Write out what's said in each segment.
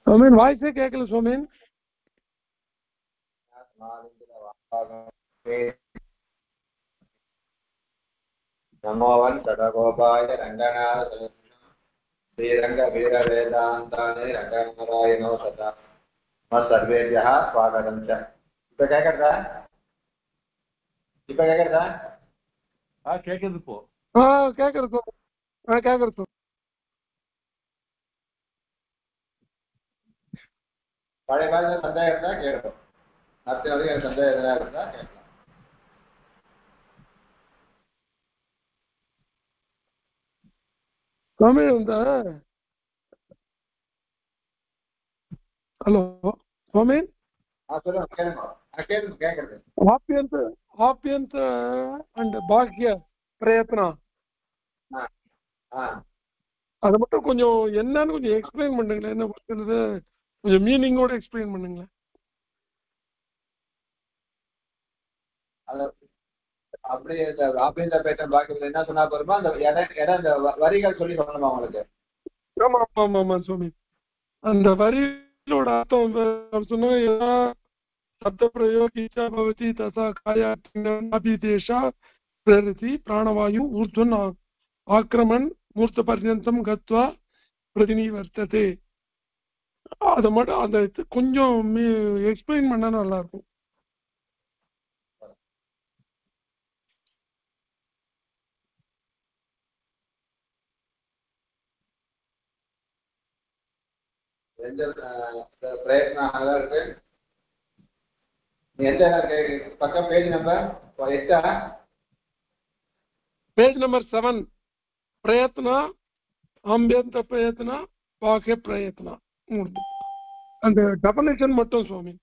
சோமேன் வாய்ஸே கேட்கல சோமேன். நமோவன் சடகோபாய ரங்கநாத ஸ்ரீரங்க வீர வேதாந்தானே ரங்கநாராயணோ சதா சர்வேபியா ஸ்வாகதம். இப்ப கேட்கறதா? கேட்கறது இப்போ கேட்கறது கேட்கறது. பழைய காலத்துல சந்தேகம் இருந்தா கேட்கும். அடுத்த வரைக்கும் சந்தேகம் எதனா இருந்தா கேட்கலாம். சோமேன் இந்த ஹலோ சோமேன் சொல்லுங்க, கேளுங்க கேட்கறது. ஆப்யந்த அண்ட் பாக்கிய பிரயத்னா அதை மட்டும் கொஞ்சம் என்னன்னு கொஞ்சம் எக்ஸ்பிளைன் பண்ணுங்களேன். என்ன பண்ணுறது கொஞ்சம் மீனிங்கோட எக்ஸ்பிளைன் பண்ணுங்களேன். அப்படியே ஆபியந்த பேட்டன் பாக்கியத்தில் என்ன சொன்னா போருமா? அந்த இடம் இந்த வரிகள் சொல்லி சொல்லணுமா உங்களுக்கு? ஆமா ஆமா ஆமா சுவாமி. அந்த வரியோட அர்த்தம் சொன்னா சப்த பிரயோகிச்சா பவதி ததா காயாபிதேஷா பிரேரதி பிராணவாயு ஊர்த்வன் ஆக்ரமன் மூர்த்த பர்யந்தம் கத்வா பிரதிநிவர்த்ததே. அதை மட்டும் அந்த கொஞ்சம் எக்ஸ்பிளைன் பண்ணா நல்லா இருக்கும். பிரயத்னம் இருக்கு. எந்த பக்கம்? Page number 8. Page number 7. பிரயத்னா ஆம்பியந்த பிரயத்னா பாக்கிய பிரயத்னா. அந்த டெஃபினிஷன் மட்டும் சுவாமி.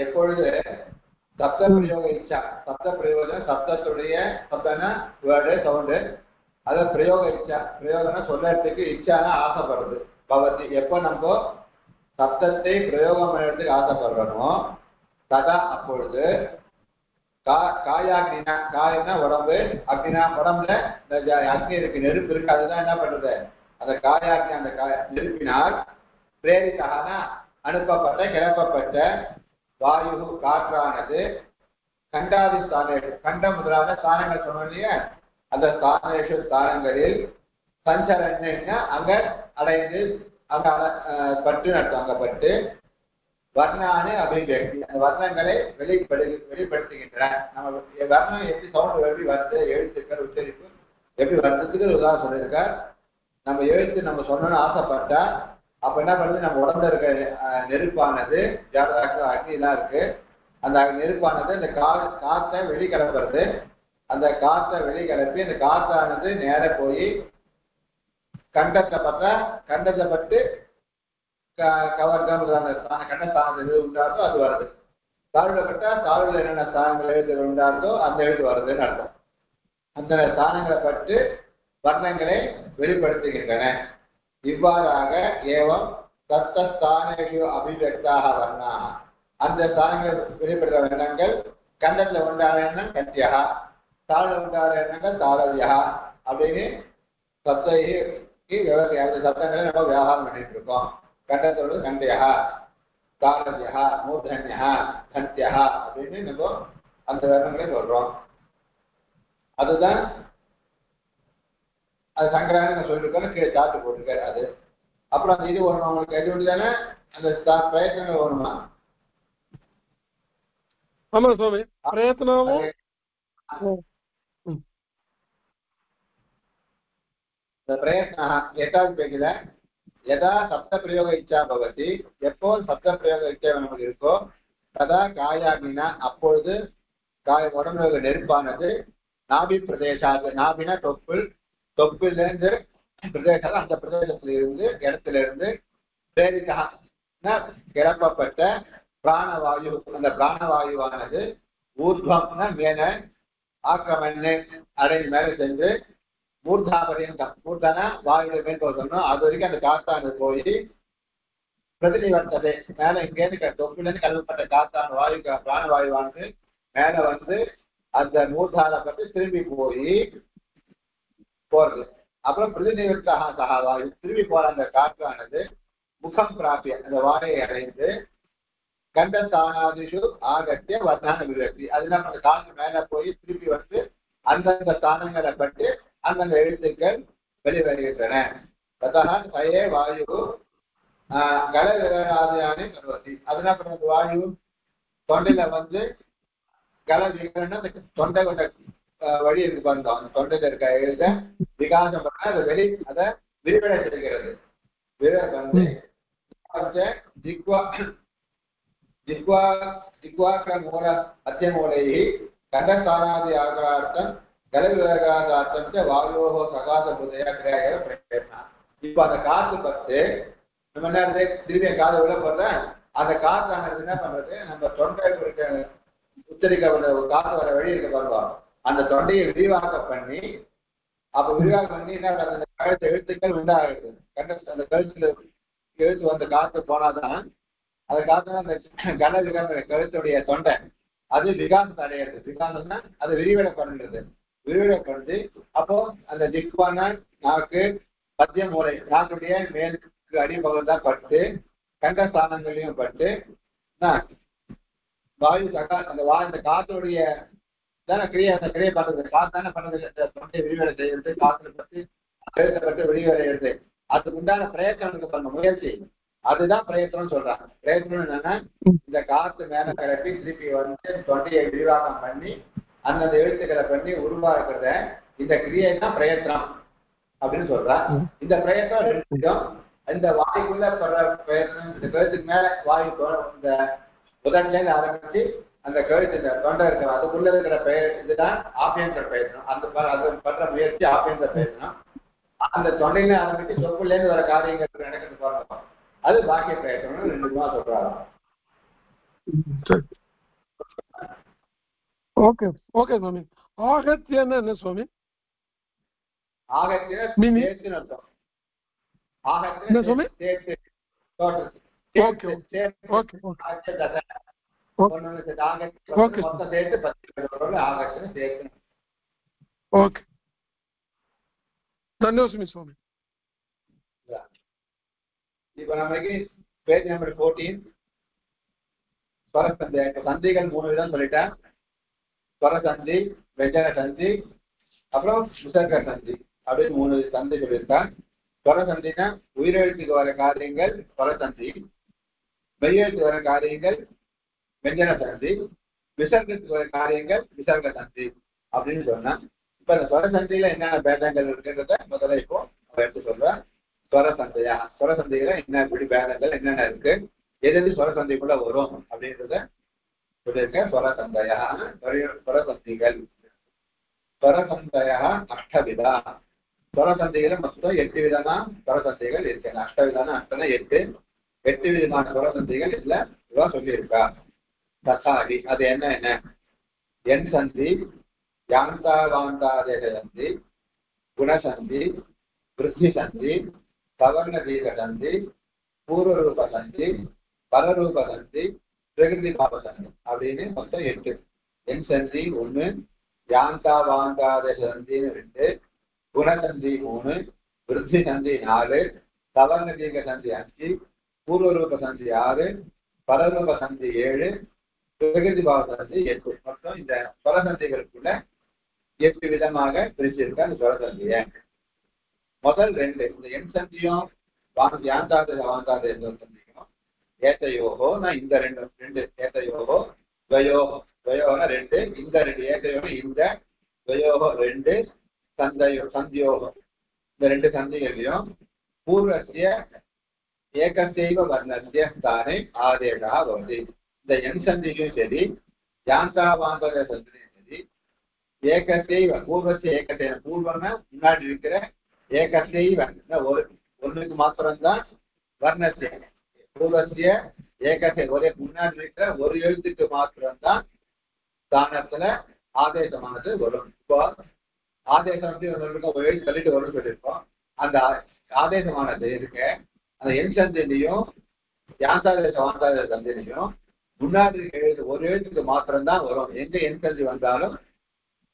எப்பொழுது சப்த பிரயோக இச்சா, சப்த பிரயோகம் சப்தத்துடைய சப்தனா வேர்டு சவுண்டு, அத பிரயோக இச்சா, பிரயோகம்னா சொல்லறதுக்கு இச்சானா ஆசைப்படுறது பவதி. எப்போ நம்ம சப்தத்தை பிரயோகம் பண்ணுறதுக்கு ஆசைப்படுறோமோ ததா அப்பொழுது காயாக்னா, காயம்னா உடம்பு, அக்னா உடம்புல அக்னி இருக்கு, நெருப்பு இருக்கு. அதுதான் என்ன பண்றது? அந்த காயாக்னி, அந்த நெருப்பினால் பிரேரித்தானா அனுப்பப்பட்ட கிளப்பப்பட்ட வாயு காற்றானது கண்டாதி ஸ்தானங்கள், கண்ட முதலான ஸ்தானங்கள் சொன்னோம் இல்லையா, அந்த ஸ்தானங்களில் சஞ்சரன்னா அங்க அடைந்து அங்க பட்டு நடத்தும். அங்க பட்டு வர்ணானு அபிவியக்தி, அந்த வர்ணங்களை வெளிப்படுத்துகின்றன. நம்ம வர்ணம் எப்படி சவுண்ட் எப்படி வருது, எழுத்துக்கள் உச்சரிப்பு எப்படி வருதுக்கு உதாரணம் சொல்லியிருக்கார். நம்ம எழுத்து நம்ம சொல்லணும்னு ஆசைப்பட்டா அப்ப என்ன பண்ணுது? நம்ம உடம்புல இருக்க நெருப்பானது, அக்னி எல்லாம் இருக்கு, அந்த நெருப்பானது இந்த காற்றை வெளிக்கிளப்புறது. அந்த காற்றை வெளிக்கிளப்பி அந்த காற்றானது நேர போய் கண்டத்தை பட்டு கண்டஸ்தானத்தில் எது உண்டாருதோ அது வருது. தாழ்வுப்பட்டா தாழ்வுல என்னென்ன ஸ்தானங்கள் எழுத்துகள் உண்டாருதோ அந்த எழுத்து வருதுன்னு அர்த்தம். அந்த ஸ்தானங்களை பட்டு வர்ணங்களை வெளிப்படுத்துகின்றன. இவ்வாறாக ஏவம் சப்தஸ்தானேஷு அபிவ்யக்தாக வர்ணாக, அந்த ஸ்தானங்களை வெளிப்படுத்துகிற வர்ணங்கள் கண்டத்துல உண்டான எண்ணம் கத்தியா, தாழ்வு உண்டான எண்ணங்கள் தாளவியா அப்படின்னு சப்தங்களை நம்ம வியாபாரம் பண்ணிட்டு இருக்கோம். கண்டத்தோடு கண்டையா, தாளவியா, மூர்தன்யா, கந்தியா அப்படின்னு நம்ம அந்த வர்ணங்களை சொல்றோம். அதுதான் அது சங்கரான சொல்லிருக்கோம். கீழே சாட்டு போட்டிருக்காரு. அது அப்புறம் அந்த இது ஒண்ணு அவங்களுக்கு எது தானே அந்த பிரயத்தனங்கள் வருமா? ஆமா சுவாமி. பிரயத்தனமும் பிரயத்னா 8வது பேஜ்ல எதா சப்த பிரயோக இச்சா பவதி, எப்போ சப்த பிரயோக இச்சை நமக்கு இருக்கோ ததா காயாகினா அப்பொழுது உடம்புல நெருப்பானது நாபி பிரதேசாது, நாபினா தொப்புள், தொப்பிலிருந்து பிரதேசம், அந்த பிரதேசத்துல இருந்து இடத்துல இருந்து பிரேரிதா கிளப்பப்பட்ட பிராணவாயு, அந்த பிராணவாயுவானது ஊர்துவம்னா மேல, ஆக்கிரமண அடைந்து மேலே சென்று மூர்தா பரியந்தம், மூர்தானா வாயுடைய மேல் போகணும், அது வரைக்கும் அந்த காத்தானது போய் பிரதிநிவர்த்ததை மேல இங்கேருந்து தொப்பிலிருந்து கலப்பட்ட காத்தான வாயு பிராணவாயுவானது மேல வந்து அந்த மூர்தால பற்றி திரும்பி போறது. அப்புறம் பிரதிநிவர்த்தா சகா வாயு திரும்பி போற அந்த காற்றானது முகம் பிராப்பிய அந்த வாயை அடைந்து கண்டஸ்தானாதிஷு ஆகத்திய வர்ணான விரக்தி. அதனால அந்த காற்று மேல போய் திரும்பி வந்து அந்தந்த ஸ்தானங்களை பட்டு அந்தந்த எழுத்துக்கள் வெளிவருகின்றன. அதான் சயே வாயு கல விகரணாதியானி கருவத்தி. அதனால வாயு தொண்டையில வந்து கல விகரணம் தொண்டை கொண்ட வழி இருக்கு பாருங்க. அந்த தொண்டையில இருக்க எழுத விகாசம் பண்ண அதை அதை விரிவடை செய்கிறது. வந்து जिह्वाग्रमूल मध्यमूलैः कण्ठस्थानादि आकारार्थं गलविवर्गार्थं च वायोः सकाशबुद्धया क्रिया एव प्रयत्नः. இப்போ அந்த காற்று பத்து நம்ம என்ன திரும்பி காது உள்ள போடுற அந்த காற்றானது என்ன பண்றது, நம்ம தொண்டை உச்சரிக்க காற்று வர வழி இருக்க பாருவோம். அந்த தொண்டையை விரிவாக்கம் பண்ணி அப்ப விரிவாக்கம் பண்ணி என்ன அந்த கழுத்து எழுத்துக்கள் உண்டாகுது. அந்த கழுத்துல எழுத்து வந்த காற்று போனாதான் அதை காரணம் அந்த கனவிகர கழுத்துடைய தொண்டை அது விகாசத்தை அடையிறது. விகாசம்னா அது விரிவடைப்படுகிறது. விரிவடைப்படுது அப்போ அந்த ஜிக்வான நாக்கு மத்திய மூளை நாக்குடைய மேற்கு அடிப்பகுதி தான் பட்டு கண்டஸ்தானங்களையும் பட்டு வாயு சகா அந்த இந்த காத்துடைய தானே கிரியை அந்த கிரியை பண்றது. காத்து தானே பண்றது. தொண்டையை விரிவடை செய்யறது, காத்துல பட்டு கழுத்தை பட்டு விரிவடைகிறது. அதுக்கு உண்டான பிரயத்தனம் பண்ண முயற்சி அதுதான் பிரயத்தனம் சொல்றாங்க. பிரயத்தனம் என்னன்னா இந்த காத்து மேல கிளப்பி திருப்பி வந்து தொண்டையை விரிவாக்கம் பண்ணி அந்தந்த எழுத்துக்களை பண்ணி உருவாக்குறத இந்த கிரியை தான் பிரயத்தனம் அப்படின்னு சொல்றான். இந்த பிரயத்தனம் ரெண்டு விதம். இந்த வாய்க்குள்ள படுற பிரயத்தனம் இந்த கழுத்துக்கு மேல வாயு இந்த உதட்டுல இருந்து ஆரம்பிச்சு அந்த கழுத்து இந்த தொண்டை இருக்கிற அதுக்குள்ள இருக்கிற இதுதான் ஆபியந்திர பிரயத்தனம். அந்த அது பண்ற முயற்சி ஆபியந்திர பிரயத்தனம். அந்த தொண்டையில ஆரம்பிச்சு சொப்புல இருந்து வர காரியங்கள் நடக்கிறது பாருங்க, அது பாக்கிய பிரயத்தனம். ரெண்டு விதமா சொல்றாங்க. ஓகே ஓகே சுவாமி. ஆகத்தியன்னா என்ன சுவாமி? ஆகத்திய சேர்த்துன்னு அர்த்தம். என்ன சுவாமி? சேர்த்து ஓகே தன்யோஸ்மி சுவாமி. இப்ப நமக்கு பேஜ் நம்பர் 14 ஸ்வரசந்தி. இப்ப சந்திகள் 3 விதம் சொல்லிட்டேன். ஸ்வரசந்தி, வெஞ்சன சந்தி, அப்புறம் விசர்க சந்தி அப்படின்னு 3 சந்தி சொல்லியிருக்கான். ஸ்வரசந்தினா உயிரெழுத்துக்கு வர காரியங்கள் ஸ்வரசந்தி, மெய்யெழுத்து வர காரியங்கள் வெஞ்சன சந்தி, விசர்கத்துக்கு வர காரியங்கள் விசர்க சந்தி அப்படின்னு சொன்னா. இப்ப இந்த ஸ்வரசந்தியில என்னென்ன பேதங்கள் இருக்குன்றத முதல்ல இப்போ எடுத்து சொல்றேன். ஸ்வரசந்தையா ஸ்வரசந்தையில என்ன இப்படி பேதங்கள் என்னென்ன இருக்கு, எது ஸ்வரசந்தைக்குள்ள வரும் அப்படின்றத சொல்லியிருக்க. ஸ்வரசந்தையா ஸ்வரசந்திகள் ஸ்வரசந்தையா அஷ்டவிதா. ஸ்வரசந்தைகளை மொத்தம் 8 விதமா ஸ்வரசந்தைகள் இருக்கு. அஷ்டவிதான அஷ்டனா 8 விதமான ஸ்வரசந்தைகள் இதுல இவா சொல்லியிருக்கா. தசாதி அது என்ன என்ன? என் சந்தி, யாந்தாவாந்தாதேச சந்தி, குணசந்தி, விருத்தி சந்தி, சவர்ண தீக சந்தி, பூர்வரூப சந்தி, பரரூப சந்தி, பிரகிருதி பாப சந்தி அப்படின்னு மொத்தம் 8. என் சந்தி 1, யாந்தாவாந்தாதேச சந்தின்னு 2, குணசந்தி 3, விருத்தி சந்தி 4, சவர்ண தீக சந்தி 5, பூர்வரூப சந்தி 6, பரரூப சந்தி 7, பிரகிருதி பாவ சந்தி 8. மொத்தம் இந்த ஸ்வரசந்திகளுக்குள்ள 8 விதமாக பிரிச்சிருக்க அந்த ஸ்வரசந்திய. முதல் 2 இந்த என் சந்தியும் யாந்தாதேச சந்தியும் ஏத்தையோகோ. நான் இந்த ரெண்டு ஏத்தையோகோ துவயோகோ. துவயோகனா 2, இந்த 2 ஏத்தையோகோ இந்த துவயோகோ 2 சந்தியோகோ. இந்த 2 சந்திகளையும் பூர்வசிய ஏகசைவ வர்ணசிய ஸ்தானே ஆதேசா பவதி. இந்த என் சந்தியும் சரி யாந்தாவாந்தத சந்தியும் சரி ஏகசைவ பூர்வசிய ஏகசைவ பூர்வம்னா முன்னாடி இருக்கிற ஏகசைவ ஒண்ணுக்கு மாத்திரம்தான் வர்ணசிய பூர்வசிய ஏகசை ஒரே முன்னாடி இருக்கிற ஒரு எழுத்துக்கு மாத்திரம்தான் ஸ்தானத்துல ஆதேசமானது வரும். இப்போ ஆதேசம் வந்து ஒரு எழுத்து சொல்லிட்டு வரும்னு சொல்லியிருக்கோம். அந்த ஆதேசமானது இருக்க அந்த என் சந்திலையும் யாந்தாதேச வாந்தாதேச சந்திலையும் முன்னாடி இருக்க எழுத்து ஒரு எழுத்துக்கு மாத்திரம்தான் வரும். எங்க என் சந்தி வந்தாலும்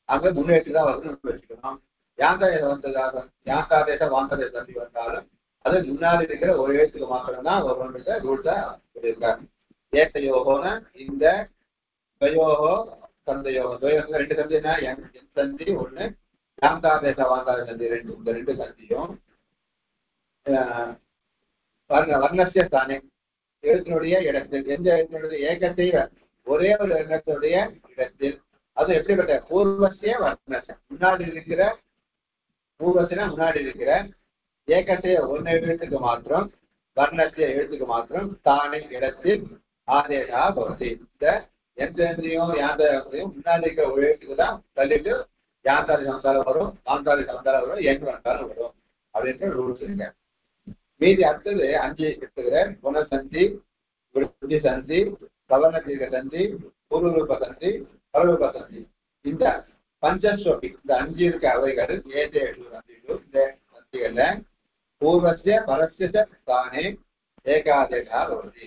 அங்க முன்னெழுத்து தான் வரும்னு வச்சுக்கணும். யாந்தாதேச வாந்தாதேச சந்தி வந்தாலும் அது முன்னாடி இருக்கிற ஒரு எழுத்துக்கு மாத்திரம்தான் வரும்ன்றத ரூல்ஸா சொல்லியிருக்காங்க. ஏத்தையோகோன இந்த துவயோகோ சந்தையோகோ துவயோகம் ரெண்டு சந்தினா என் சந்தி ஒண்ணு, யாந்தாதேச வாந்தாதேச சந்தி ரெண்டு. இந்த ரெண்டு சந்தியும் வர்ணசிய ஸ்தானே எழுத்தினுடைய இடத்தில், எந்த எழுத்தினுடைய ஏகத்தைவ ஒரே ஒரு எண்ணத்தினுடைய இடத்தில், அது எப்படிப்பட்ட பூர்வசிய வர்ணச முன்னாடி இருக்கிற பூர்வசினா முன்னாடி இருக்கிற ஏகத்தைய ஒன்னு எழுத்துக்கு மாத்திரம் வர்ணசிய எழுத்துக்கு மாத்திரம் தானே இடத்தில் ஆதேசா பவதி. இந்த எந்திரத்தையும் யாந்திரையும் முன்னாடி இருக்கிற ஒரு எழுத்துக்கு தான் தள்ளிட்டு யாந்தாரி சந்தாரம் வரும், யாந்தாரி சந்தாரம் வரும், எங்க வந்தாலும் வரும் அப்படின்ற ரூல்ஸ் இருக்கு. மீதி அடுத்தது 5 எடுத்துக்கிற குணசந்தி, விருத்தி சந்தி, சவர்ண தீர்க்க சந்தி, பூர்வரூப சந்தி, பரரூப சந்தி. இந்த பஞ்சஸ்வபி இந்த 5 இருக்க அவைகள் ஏதே இந்த சந்திகள்ல பூர்வசிய பரஸ்ய ஸ்தானே ஏகாதேசா பவதி.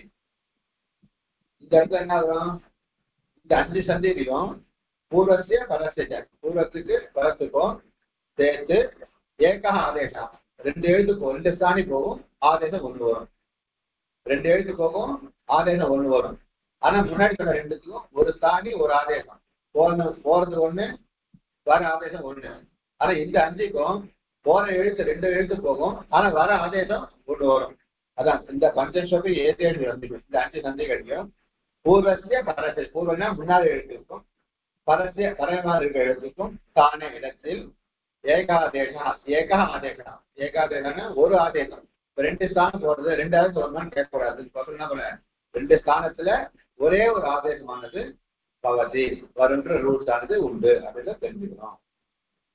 இந்த இடத்துல என்ன வரும்? இந்த 5 சந்திலையும் பூர்வசிய பரஸ்ய பூர்வத்துக்கு பரத்துக்கும் சேர்த்து ஏகா ஆதேசா 2 எழுத்து போகும், 2 ஸ்தானி போகும், ஆதேசம் 1 வரும். 2 எழுத்து போகும், ஆதேசம் 1 வரும். ஆனா முன்னாடி சொன்ன ரெண்டுத்துக்கும் ஒரு ஸ்தானி ஒரு ஆதேசம் போறது 1, வர ஆதேசம் 1. ஆனா இந்த 5க்கும் போற எழுத்து 2 எழுத்து போகும், ஆனா வர ஆதேசம் 1 வரும். அதான் இந்த பஞ்சஸ்வபி ஏதேழு சந்திக்கும். இந்த 5 சந்திகளையும் பூர்வசிய பரசிய, பூர்வனா முன்னாடி எழுத்துக்கும் பரசிய பரமாக இருக்கிற எழுத்துக்கும் தானே இடத்தில் ஏகாதேசா ஏகா ஆதேசா ஏகாதேசம்னா ஒரு ஆதேசம். 2 ஸ்தானம் போடுறது 2 ஆதேசம் வருமானு கேட்கக்கூடாது. என்ன பண்ண 2 ஸ்தானத்துல ஒரே ஒரு ஆதேசமானது பவதி வருன்ற ரூல்ஸ் ஆனது உண்டு அப்படின்னு தெரிஞ்சுக்கணும்.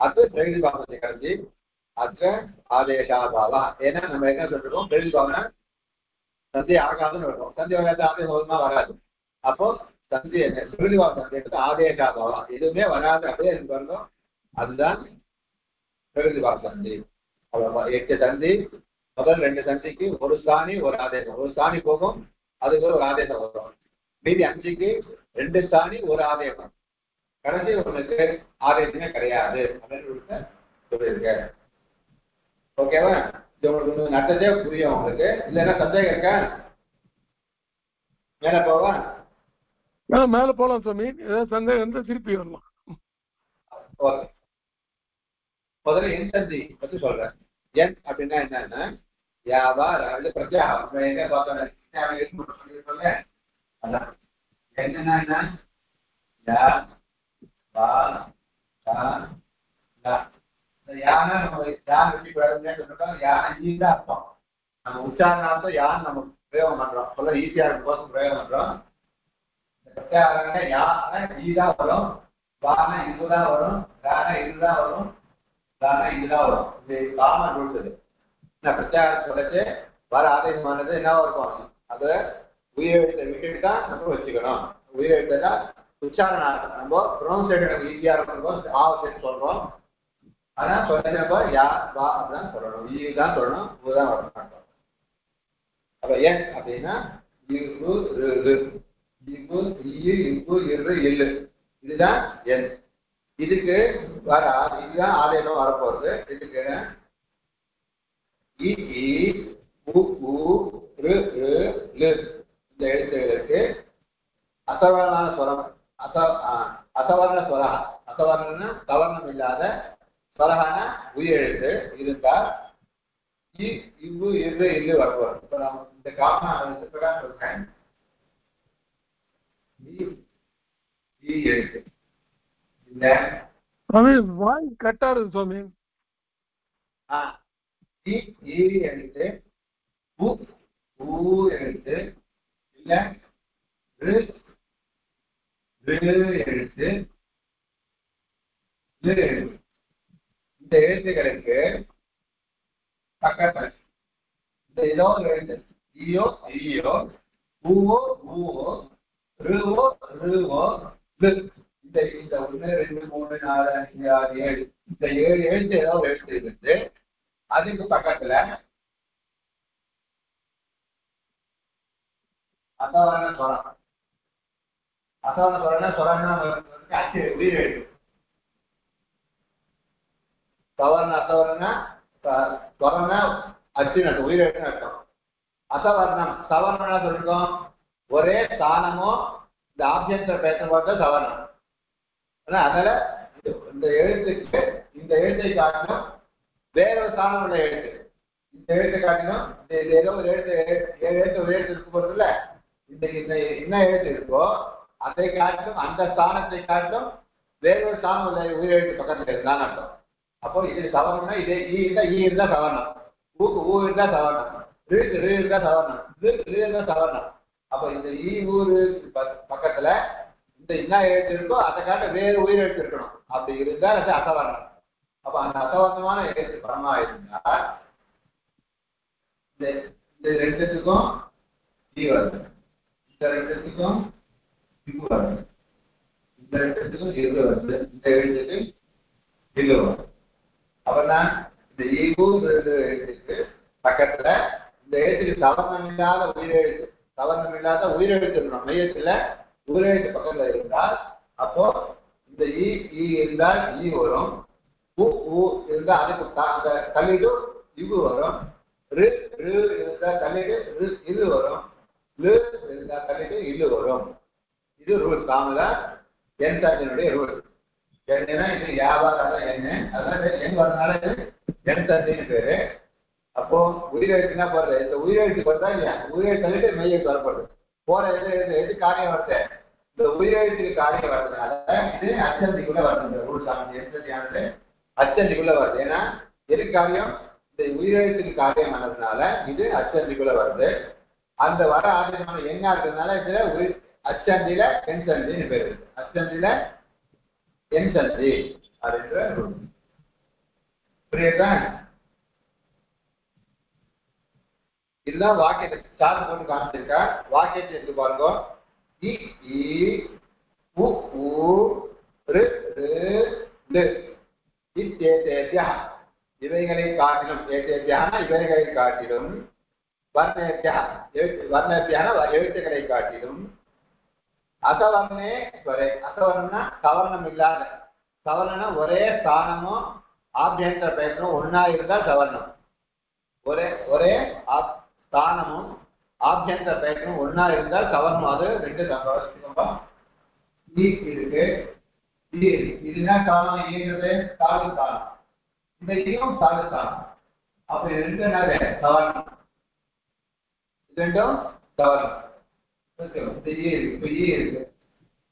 அது பிரகிருதி பாவனை கருதி அத்த ஆதேசா பாவா. ஏன்னா நம்ம என்ன சொல்றோம், பிரகிருதி பாவனை சந்தி ஆகாதுன்னு இருக்கும். சந்தி வராது ஆதேசமா வராது. அப்போ சந்தி பிரகிருதி பாவ சந்தி ஆதேசா பாவா எதுவுமே வராது அப்படியே பாருங்க. அதுதான் பிரகிருதி பாவ சந்தி. 8 சந்தி, முதல் 2 சந்திக்கு ஒரு ஸ்தானி ஒரு ஆதேசம், ஒரு ஸ்தானி போகும், அதுக்கு ஒரு ஆதேசம் வரும். மீதி 5க்கு 2 ஸ்தானி ஒரு ஆதேசம், கடைசி ஒண்ணுக்கு ஆதேசமே கிடையாது அப்படின்னு சொல்லியிருக்க. ஓகேவா? இது உங்களுக்கு நட்டதே புரியும் உங்களுக்கு. இல்லைன்னா சந்தேகம் இருக்கா? மேல போவா? மேல போலாம் சாமி. ஏதாவது சந்தேகம் இருந்தா திருப்பி வரலாம். ஓகே, முதல்ல என் சந்தி பத்தி சொல்றேன். என் அப்படின்னா என்னன்னா வியாபாரம் பிரஜா எங்க பார்த்தோம் அதான் என்னன்னா என்ன யானை நம்ம யான் வெட்டி சொல்லிட்டோம். யானை ஈஸா அர்த்தம். நம்ம உச்சாரணார்த்தம் யான் நம்ம பிரயோகம் பண்றோம், சொல்ல ஈஸியா இருக்கும் பிரயோகம் பண்றோம். பிரத்யாரண யானை ஈதா வரும், வான இதுதான் வரும், தான இதுதான் வரும், தான இதுதான் வரும். இது காமன் ரூல்ஸ். இது பிரத்யாரம் சொல்லிட்டு வர ஆதேசமானது என்ன இருக்கும், அது உயிரெழுத்தை விட்டுட்டு தான் நம்ம வச்சுக்கணும். உயிரெழுத்தா உச்சாரணார்த்தம் நம்ம ப்ரொனன்சியேஷன் ஈஸியா இருக்கும் ஆவசேன்னு சொல்றோம். அதான் சொல்றப்ப யா வா அப்படிதான் சொல்லணும், ஈதான் சொல்லணும், ஊதான் வரணும். அப்ப ஏன் அப்படின்னா இதுதான் என். இதுக்கு வர இதுதான் ஆதேசம் வரப்போறது. இதுக்கு இந்த எழுத்துகளுக்கு அசவர்ணான ஸ்வரம், அசவர்ண ஸ்வரா, அசவர்ணம்னா கவர்ணம் இல்லாத ஸ்வரகான உயிர் எழுத்து இருந்தால் இவ்வு இரு இல்லு வரப்போம். இப்ப நம்ம இந்த காரணம் சொல்றேன். எழுத்து இந்த வாய் கட்டாரு சுவாமி. எழுத்து எழுத்து இல்ல எழுத்து இந்த எழுத்துக்களுக்கு பக்கத்தில் இந்த ஏதோ ஒரு எழுத்து ஈயோ ஈயோ ஊவோ ஊவோ ருவோ ருவோ இந்த 1 2 3 4 5 6 7 இந்த 7 எழுத்து ஏதோ ஒரு எழுத்து இருந்து அதுக்கு பக்கத்துல அசவர்ண ஸ்வரம். அசவர்ண ஸ்வரம்னா ஸ்வரம்னா அச்சு உயிர் எழுத்து. சவர்ண அசவர்ணா ஸ்வரம்னா அச்சுன்னு அர்த்தம், உயிர் எழுத்துன்னு அர்த்தம். அசவர்ணம் சவர்ணம்னா சொல்லிருக்கோம் ஒரே ஸ்தானமோ இந்த ஆபியந்தர பேச பார்த்தா சவர்ணம். அதனால இந்த எழுத்துக்கு இந்த எழுத்தை காட்டிலும் வேறொரு ஸ்தானம் உள்ள எழுத்து. இந்த எழுத்தை காட்டிலும் ஏதோ ஒரு எழுத்து 7 எழுத்து ஒரு எழுத்து இருக்க போறது இல்ல, இந்த என்ன எழுத்து இருக்கோ அதை காட்டிலும் அந்த ஸ்தானத்தை காட்டிலும் வேறொரு ஸ்தானம் உள்ள உயிர் எழுத்து பக்கத்துல இருந்தான்னு அர்த்தம். அப்போ இது சவர்ணம்னா இது ஈ இருந்தா சவர்ணம், ஊக்கு ஊ இருந்தா சவர்ணம், ருக்கு ரு இருந்தா சவர்ணம், ரு இருந்தா சவர்ணம். அப்போ இந்த ஈ ஊரு பக்கத்துல இந்த என்ன எழுத்து இருக்கோ அதை காட்ட வேறு உயிர் எழுத்து இருக்கணும். அப்படி இருந்தா அது அசவர்ணம். அப்ப அந்த அசவர்ணமான எழுத்து பரமா இருந்தா இந்த ரெண்டுத்துக்கும் ஈ வருது, இந்த ரெண்டுத்துக்கும் இங்கு வருது, இந்த ரெண்டுத்துக்கும் இரு வருது, இந்த எழுத்துக்கு இரு வருது. அப்பனா இந்த ஈவு எழுத்துக்கு பக்கத்துல இந்த எழுத்துக்கு சவர்ணம் இல்லாத உயிரெழுத்து, சவர்ணம் இல்லாத உயிரெழுத்து இருக்கணும். மையத்துல உயிரெழுத்து பக்கத்துல இருந்தால் அப்போ இந்த ஈ இருந்தால் ஈ வரும், ஊ இருந்தா அதுக்கு அந்த தள்ளிட்டு இவு வரும், ரு இருந்தா தள்ளிட்டு இது வரும், லு இருந்தா தள்ளிட்டு இல்லு வரும். இது ரூல் தாமதான் என் சந்தினுடைய ரூல். என்னன்னா இது வியாபாரம் என்ன, அதான் என் வரனால என் சந்தின்னு பேரு. அப்போ உயிரெழுத்துனா போறது, இந்த உயிரெழுத்து வருதா இல்லையா, உயிரெழுத்து தள்ளிட்டு மெய்யெழுத்து வரப்படுது. போற எது காரியம் வருது, இந்த உயிரெழுத்துக்கு காரியம் வர்றதுனால இது அச்சந்திக்குள்ள வருது. இந்த ரூல் சாமி எச்சந்தியானது அச்சந்திக்குள்ள வருது. ஏன்னா எது காரியம், இந்த உயிரெழுத்துக்கு காரியம் ஆனதுனால இது அச்சந்திக்குள்ள வருது. அந்த வர ஆதிமான என்ன இருக்கிறதுனால இதுல அச்சந்தில என் சந்தின்னு பேரு. அச்சந்தில என் சந்தி அப்படின்ற ரூல். புரியுதா? இதுதான் வாக்கியத்தை சார்ஜ் போட்டு காமிச்சிருக்கா. வாக்கியத்தை எடுத்து பாருங்க. இ உ ரு இத்தேத்யா இவைகளை காட்டிலும், ஏத்தேத்யான இவைகளை காட்டிலும், வர்ணேத்யா வர்ணேத்யான எழுத்துக்களை காட்டிலும், அசவர்ணே வரை அசவர்ணம்னா சவர்ணம் இல்லாத, சவர்ணம்னா ஒரே ஸ்தானமும் ஆபியந்தர பேசணும் ஒன்னா இருந்தால் சவர்ணம். ஒரே ஸ்தானமும் ஆபியந்தர பேசணும் ஒன்னா இருந்தால் சவர்ணம். அது ரெண்டு சம்பவம். இருக்கு இதுனா ஸ்தானம், ஈங்கிறது தாழ்வு ஸ்தானம், இந்த ஈவும் தாழ்வு ஸ்தானம். அப்ப இது ரெண்டு என்னது சவர்ணம், ரெண்டும் சவர்ணம். இந்த ஈ இருக்கு, இப்ப ஈ இருக்கு,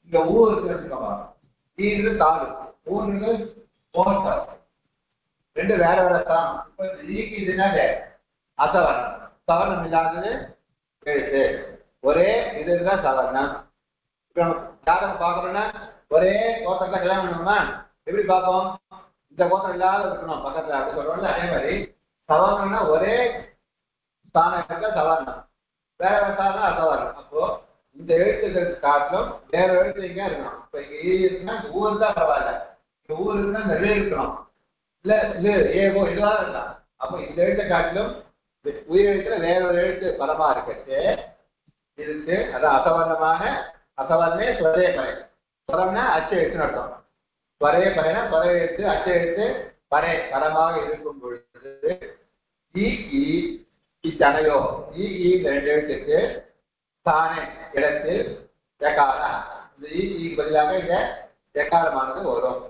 இங்க ஊ இருக்கு, ஈங்கிறது தாழ்வு, ஊங்கிறது ஓவர், ரெண்டு வேற வேற ஸ்தானம். இப்ப ஈக்கு இது என்னது அசவர்ணம், சவர்ணம் இல்லாதது எழுத்து. ஒரே இது இருந்தா சவர்ணம். இப்ப ஜாதகம் பார்க்கணும்னா ஒரே கோத்திரத்தை கல்யாணம் பண்ணணுமா, எப்படி பார்ப்போம், இந்த கோத்திரம் இல்லாத இருக்கணும் பக்கத்துல அப்படி சொல்றோம்ல. அதே மாதிரி சவர்ணம்னா ஒரே ஸ்தானம் இருந்தா சவர்ணம், வேற வேற ஸ்தானம் அசவர்ணம். அப்போ இந்த எழுத்துக்களுக்கு காட்டிலும் வேற எழுத்து எங்க இருக்கணும். இப்ப இங்க ஈ இருக்குன்னா இந்த ஊர் தான் பரவாயில்ல, இந்த ஊர் இருக்குன்னா இந்த ரே இருக்கணும், இல்ல இது ஏவோ இதுவாக இருக்கலாம். அப்போ இந்த எழுத்தை காட்டிலும் உயிரெழுத்துல வேற ஒரு எழுத்து பலமா இருக்கு இருக்கு. அதான் அசவர்ணமான அசவர்ணே ஸ்வரே பறை. ஸ்வரம்னா அச்சு எழுத்துன்னு அர்த்தம். ஸ்வரே பறைனா ஸ்வர எழுத்து அச்சு எழுத்து பறை பலமாக இருக்கும் பொழுது இத்தனையோ இந்த ரெண்டு எழுத்துக்கு தானே இடத்தில் எக்காரா, இந்த ஈக்கு பதிலாக இங்க எக்காரமானது வரும்.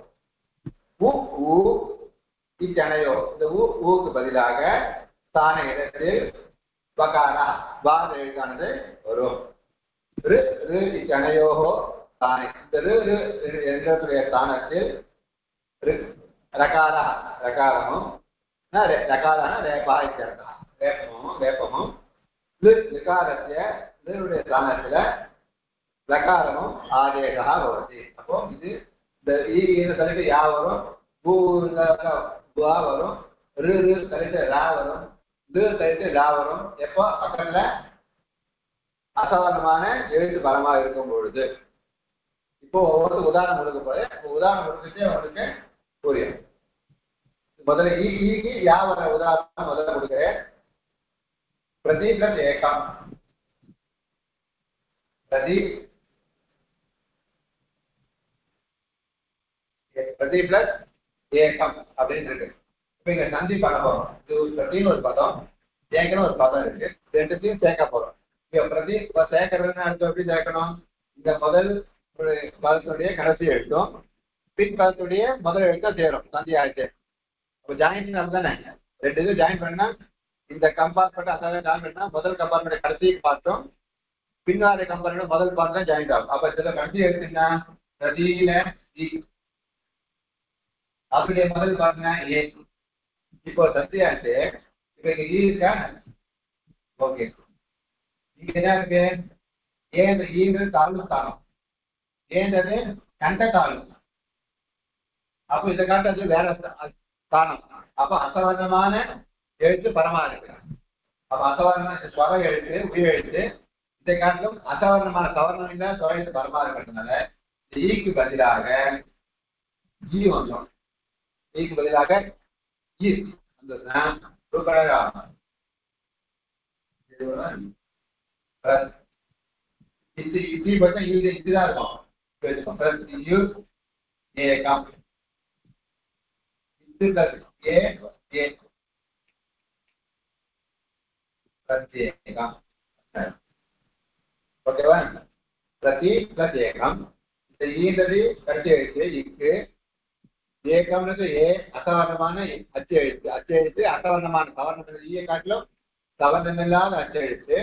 ஊ இத்தனையோ, இந்த ஊக்கு பதிலாக தானே இடத்தில் வகாரா வாத எழுத்தானது வரும். இத்தனையோகோ தானே, இந்த இரண்டுடைய ஸ்தானத்தில் ரகாரா ரகாரமும் ரகாரான ரேபா இத்தியர்த்தம், வேப்பமும் வேப்பமும் விகாரத்திய இதனுடைய ஸ்தானத்துல ரகாரமும் ஆதேசா பவதி. அப்போ இது இந்த தலைக்கு யா வரும், பூ வரும், ரு தலைக்கு ரா வரும், தலைக்கு ரா வரும். எப்போ பக்கத்துல அசவர்ணமான எழுத்து பலமா இருக்கும் பொழுது. இப்போ ஒவ்வொரு உதாரணம் கொடுக்க போது உதாரணம் கொடுத்துட்டே அவங்களுக்கு புரியும். முதல்ல ஈக்கு யா வர உதாரணம் முதல்ல கொடுக்கிறேன். பிரதி பிளஸ் ஏகம், பிரதி பிரதி பிளஸ் ஏகம் அப்படின்னு இருக்கு. இப்ப இங்க சந்தி பண்ண போறோம். இது பிரதின்னு ஒரு பதம், ஏகம்னு ஒரு பதம் இருக்கு. ரெண்டுத்தையும் சேர்க்க போறோம். இப்ப பிரதி சேர்க்கறதுன்னு அடுத்து எப்படி சேர்க்கணும்? இந்த முதல் பதத்துடைய கடைசி எழுத்தும் பின் பதத்துடைய முதல் எழுத்தா சேரும், சந்தி ஆயிடுச்சு. இப்போ ஜாயின் தானே, ரெண்டு இது ஜாயின் பண்ணா இந்த கம்பார்ட்மெண்ட் அதாவது ஜாயின் பண்ணா முதல் கம்பார்ட்மெண்ட் கடைசி பார்ட்டும் பின்னாடி கம்பார்ட்மெண்ட் முதல் பார்ட் தான் ஜாயின் ஆகும். அப்ப இதுல கடைசி எழுத்துன்னா பிரதியில அப்படியே முதல் பாருங்க ஏ. இப்போ சத்தியாச்சு. இப்ப இங்க ஈ இருக்கா? ஓகே. இங்க என்ன இருக்கு? ஏன் ஈங்கிறது தாழ்வு ஸ்தானம், ஏன்றது கண்ட தாழ்வு. அப்போ இதை காட்டுறது வேற ஸ்தானம். அப்ப அசவர்ணமான எழுத்து பரமா இருக்கு. அப்ப அசவர்ணமான ஸ்வர எழுத்து உயிர் எழுத்து இதை காட்டிலும் அசவர்ணமான சவர்ணம் இல்ல ஸ்வர எழுத்து பரமா இருக்கிறதுனால ஈக்கு பதிலாக ஈ வந்துடும். ஈக்கு பதிலாக ஈ வந்ததுன்னா இட்லி பார்த்தா இதுதான் இருக்கும். ஏகம் ஏ ஏ பிரத்யேகம். ஓகேவா? பிரதி பிளஸ் ஏகம். இந்த ஈன்றது கட்சி எழுத்து இக்கு, ஏகம்ன்றது ஏ அசவர்ணமான அச்சு எழுத்து. அச்சு எழுத்து அசவர்ணமான சவர்ணம் ஈயை காட்டிலும் சவர்ணமில்லாத அச்சு எழுத்து.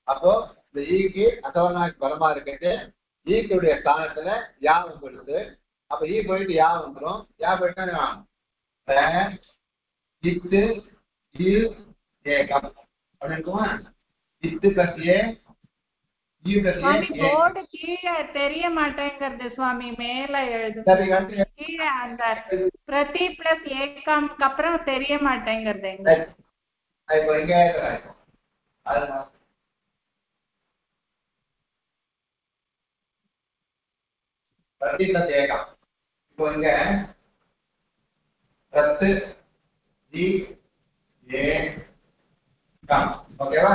அப்போ இந்த ஈக்கு அசவர்ணாக்கு பலமா இருக்கிறது. ஈக்குடைய ஸ்தானத்துல யா வந்துடுது. அப்ப ஈ போயிட்டு யா வந்துடும். யா போயிட்டா இத்து ஏகம் அப்படின்னு இருக்குமா? இத்து பிளஸ் ஏ போர்டு கீழே தெரிய மாட்டேங்கிறது சுவாமி. மேல எழுது கீழே அந்த பிரதி பிளஸ் ஏகம்க்கு அப்புறம் தெரிய மாட்டேங்கிறது. இப்போ இங்க பிரதி பிளஸ் ஏகம். இப்போ இங்க ரத்து ஜி ஏ கம். ஓகேவா?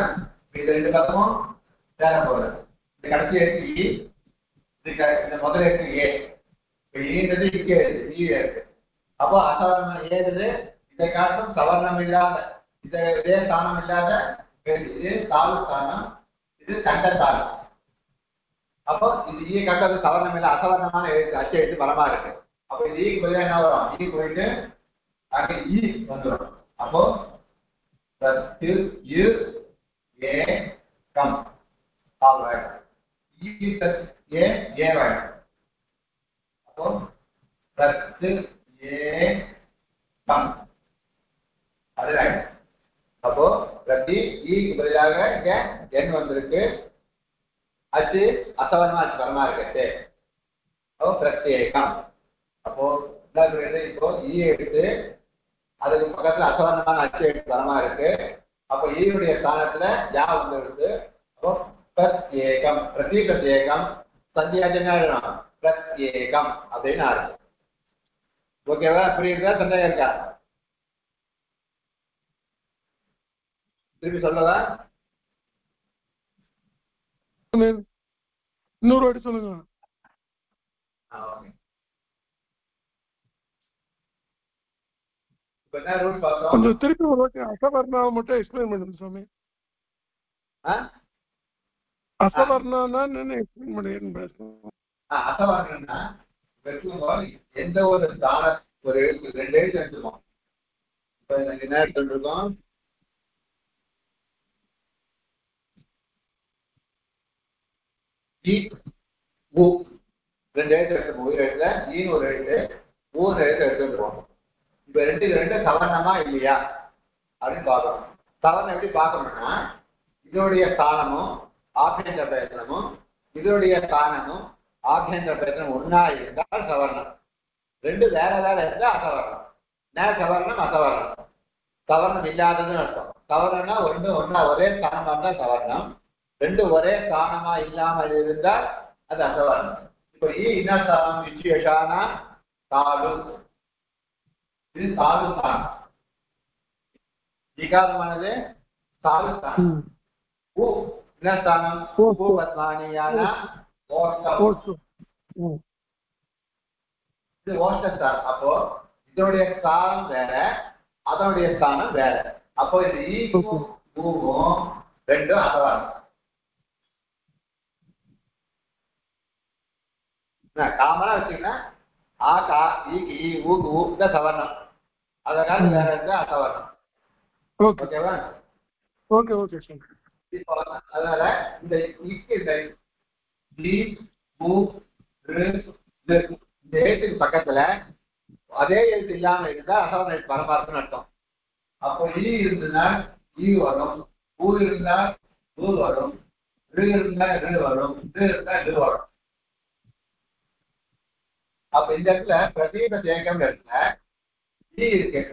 இது ரெண்டு பக்கமும் சேர போகுது. இந்த கடைசி எழுத்து இ, இந்த முதல் எழுத்து ஏ. இப்போ ஈன்றது இங்கே எழுத்து ஈ எழுத்து. அப்போ அசவர்ணம் ஏது இதை காட்டும் சவர்ணம் இல்லாத இதே ஸ்தானம் இல்லாத இது தாழ்வு ஸ்தானம், இது கண்ட தாழ்வு. அப்போ இது ஈ கண்டது சவர்ணம் இல்லை அசவர்ணமான எழுத்து அச்சு எழுத்து பலமா இருக்கு. அப்போ இது ஈக்கு பதிலாக என்ன வரும்? ஈ போயிட்டு அங்க ஈ வந்துடும். அப்போ ஏ கம் அப்போ அப்போ பிரதி ஈக்கு பதிலாக இங்க எண் வந்திருக்கு. அச்சு அசவர்ணமா அச்சு பரமா இருக்கு. அப்போ பிரத்யேகம். அப்போ இப்போ ஈ எடுத்து அதுக்கு பக்கத்துல அசவர்ணமான அச்சு எடுத்து பரமா இருக்கு. அப்போ ஈனுடைய ஸ்தானத்துல யா வந்துருக்கு. அப்போ பிரத்யேகம் பிரதி பிரத்யேகம் சந்தியாஜனம் பிரத்யேகம் அப்படின்னு ஆறு. ஓகேவா? புரியுதா? சந்தேகம் இருக்கா? திருப்பி சொல்லவா? இன்னொரு வாட்டி சொல்லுங்க. கொஞ்சம் திருப்பி ஒரு வாட்டி அசவர்ணாவை மட்டும் எக்ஸ்பிளைன் பண்ணுங்க சுவாமி. அசவர்ணா எக்ஸ்பிளைன் பண்ணுங்க. அசவர்ணா எந்த ஒரு ஸ்தான ஒரு எழுத்து ரெண்டு எழுத்து எடுத்துக்கோம். இப்ப என்ன எடுத்துருக்கோம்? ரெண்டு எழுத்து எடுத்துக்கோம். உயிர் எழுத்துல ஈன்னு ஒரு எழுத்து ஊர் எழுத்து எடுத்துருக்கோம். இப்ப ரெண்டு சவர்ணமா இல்லையா அப்படின்னு பார்க்கணும். சவர்ணம் எப்படி பார்க்கணும்னா இதோடைய ஸ்தானமும் ஆபியந்திர பிரயத்தனமும் இதோடைய ஸ்தானமும் ஆபியந்திர பிரயத்தனம் ஒன்னா இருந்தால் சவர்ணம். ரெண்டு வேற வேற இருந்தா அசவர்ணம். சவர்ணம் அசவர்ணம். சவர்ணம் இல்லாததுன்னு அர்த்தம். சவர்ணம்னா ஒன்னா ஒரே ஸ்தானமா இருந்தா சவர்ணம். ரெண்டு ஒரே ஸ்தானமா இல்லாமல் இருந்தால் அது அசவர்ணம். இப்ப என்ன ஸ்தானம்? விசேஷானா தாலு. இது தாலு ஸ்தானம். விகாரமானது தாலு ஸ்தானம். என்ன ஸ்தானம்? பூபத்மானியான ஓஷ்டம். இது ஓஷ்டஸ்தானம். அப்போ இதனுடைய ஸ்தானம் வேற, அதனுடைய ஸ்தானம் வேற. அப்போ இது ஈக்கும் ஊவும் ரெண்டும் அசவர்ணம். காமனா வச்சீங்கன்னா ஆ கா ஈக்கு ஈ ஊக்கு ஊ தான் சவர்ணம். அதனால வேற இருந்தா அசவர்ணம். ஓகேவா? Okay okay sir. இப்போ அதனால இந்த ஈக்கு இந்த ஈ ஊ ரு இந்த எழுத்துக்கு பக்கத்துல அதே எழுத்து இல்லாம இருந்தா அசவர்ண பரமார்த்தம்னு அர்த்தம். அப்போ ஈ இருந்ததுன்னா ஈ வரும், ஊ இருந்தா ஊ வரும், ரு இருந்தா ரு வரும், ரு இருந்தா ரு வரும். அப்ப இந்த இடத்துல பிரதீப ஏக்கம் இடத்துல ஈ இருக்கு.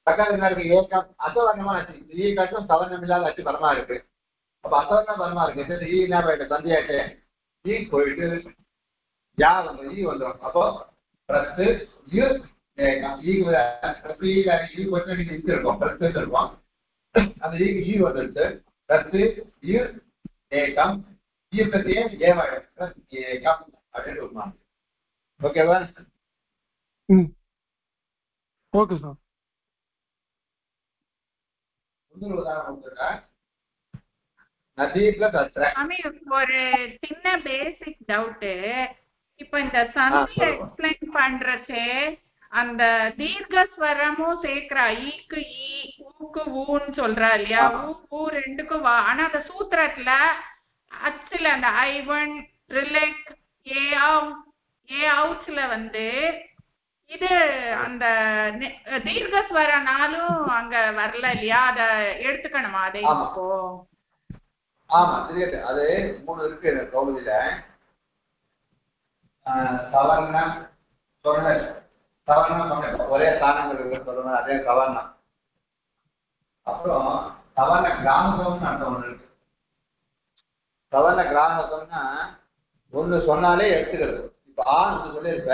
பக்கத்துல இருக்கு ஏக்கம் அசவர்ணமா ஆச்சு. ஈ கட்டும் சவர்ணம் இல்லாத ஆச்சு பரமா இருக்கு. அப்ப அசவர்ணம் பரமா இருக்கு. ஈ என்ன போயிட்டு சந்தியாச்சு ஈ போயிட்டு யா வந்து ஈ வந்துடும். அப்போ பிரத்து யூ ஏக்கம் ஈக்கு ஈ கொஞ்சம் நீங்க இங்க இருக்கும் பிரத்து இருக்கும். அந்த ஈக்கு ஈ வந்துடுச்சு. பிரத்து யூ ஏக்கம் ஈ பிரத்தியே ஏவாயிடும் ஏக்கம் அப்படின்னு ஒரு மாதிரி. ஓகேவா? Okay sir. இன்னொரு உதாரணம் கொடுத்துருக்கேன். நதி பிளஸ் அத்ர. ஒரு சின்ன பேசிக் டவுட். இப்ப இந்த சந்தியை எக்ஸ்பிளைன் பண்றச்சே அந்த தீர்க்கஸ்வரமும் சேர்க்கிறா. ஈக்கு ஈ ஊக்கு ஊன்னு சொல்றா இல்லையா? ஊ ரெண்டுக்கும் வா. ஆனா அந்த சூத்திரத்துல அச்சுல அந்த ஐவன் ரிலெக் ஏ அவுட்ஸ்ல வந்து இது அந்த தீர்க்கஸ்வரனாலும் அங்க வரல இல்லையா? அத எடுத்துக்கணுமா? அதை இப்போ ஆமா தெரியுது. அது 3 இருக்கு கௌமுதியில. சவர்ணம் சொன்ன ஒரே ஸ்தானங்கள் இருக்கு சொல்லுங்க. அதே சவர்ணம். அப்புறம் சவர்ண கிராமசம்னு அர்த்தம் ஒண்ணு இருக்கு. சவர்ண கிராமசம்னா ஒண்ணு சொன்னாலே எடுத்துக்கிறது. இப்ப ஆன்னு சொல்லியிருப்ப.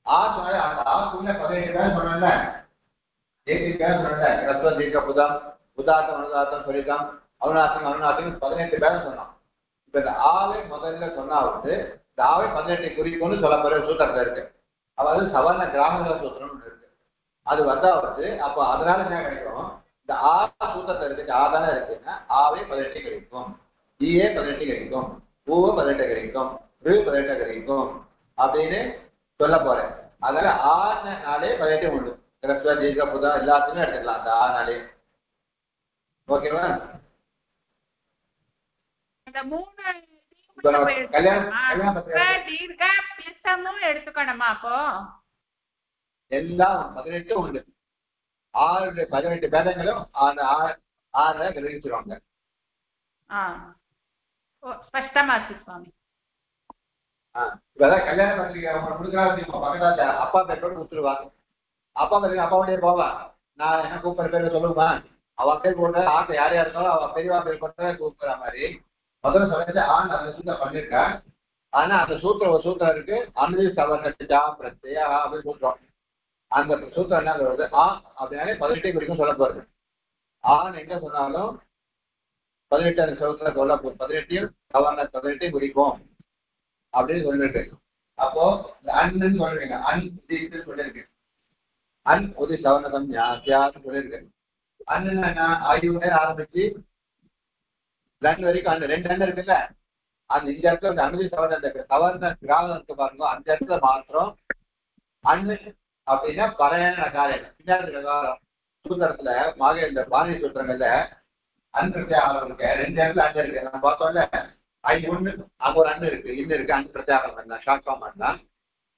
ஆ சொன்னாலே அந்த ஆக்குள்ள 18 பேர் சொன்னல, 18 பேர் சொன்னல. ரத்வ தீர்க்க புதம் உதாத்தம் அனுதாத்தம் சொல்லிதான் அருணாசம் 18 பேர் சொன்னான். இப்ப இந்த ஆவை முதல்ல சொன்னா வந்து இந்த ஆவை 18 குறிக்கோன்னு சொல்ல போற சூத்திரத்துல இருக்கு. அதாவது சவர்ண கிராம சூத்திரம் இருக்கு. அது வந்தா வந்து அப்ப அதனால என்ன கிடைக்கும்? இந்த ஆ சூத்திரத்துல இருக்கு ஆதான இருக்குன்னா ஆவே 18 கிடைக்கும், ஈயே 18 கிடைக்கும், ஊவை 18 கிடைக்கும், ரு 18 கிடைக்கும் அப்படின்னு சொல்ல போறேன். அதனால ஆனாலே 18 உண்டு. கிரஸ்வ தீர்க்க புதம் எல்லாத்தையுமே எடுத்துக்கலாம் அந்த ஆனாலே. ஓகேவா? எடுத்துக்கணுமா? அப்போ எல்லாம் 18 உண்டு. 18 பேதங்களும் அந்த 6 கிரகிச்சிருவாங்க. ஸ்பஷ்டமாச்சு சுவாமி. இப்பதான் கல்யாண பத்திரிகை அவங்க கொடுக்குறாங்க. பக்கத்தாச்சா அப்பா பேர் கூட கொடுத்துருவாங்க. அப்பா பேருக்கு அப்பாவுடைய போவா நான் என்ன கூப்பிடுற பேர் சொல்லுமா? அவ பேர் போட்ட ஆட்டை யார் யார் இருந்தாலும் அவ பெரியவா பேர் போட்ட கூப்பிடுற மாதிரி முதல்ல சொல்லிட்டு ஆண் அந்த சூத்திரம் பண்ணிருக்கா. ஆனா அந்த சூத்திரம் ஒரு சூத்திரம் இருக்கு. அனுதி சவர்ணா பிரத்யா அப்படின்னு சூத்திரம். அந்த சூத்திரம் என்ன வருது? அப்படின்னாலே 18 குறிக்கும் சொல்ல போறது. ஆண் எங்க சொன்னாலும் 18 அந்த சூத்திரம் சொல்ல போகுது. 18 சவர்ண 18 குறிக்கும் அப்படின்னு சொல்லிருக்கு. அப்போ இந்த அன்னு சொல்றீங்க. அன் உதிக்கு சொல்லிருக்கு. அன் உதி சவர்ணம் ஞாத்தியான்னு சொல்லிருக்கு. அண்ணுன்னா என்ன? ஆயுனே ஆரம்பிச்சு லன் வரைக்கும் அந்த 2 அண்ணன் இருக்குல்ல, அந்த இந்த இடத்துல வந்து அனுதி சவர்ண சவர்ண கிராமம் இருக்கு பாருங்க. அந்த இடத்துல மாத்திரம் அண்ணு அப்படின்னா பறையான காலம் பின்னாடி காலம் சூத்திரத்துல மாக இந்த பாணி சூத்திரங்கள்ல அன்பிரத்யாகம் இருக்கு. 2 இடத்துல அண்ணன் இருக்கு. நம்ம பார்த்தோம்ல ஒண்ணு அங்க ஒரு அண்ணன் இருக்கு, இன்னும் இருக்கு. அன் பிரத்யாகம் பண்ணலாம், ஷார்ட் ஃபார்ம் பண்ணலாம்.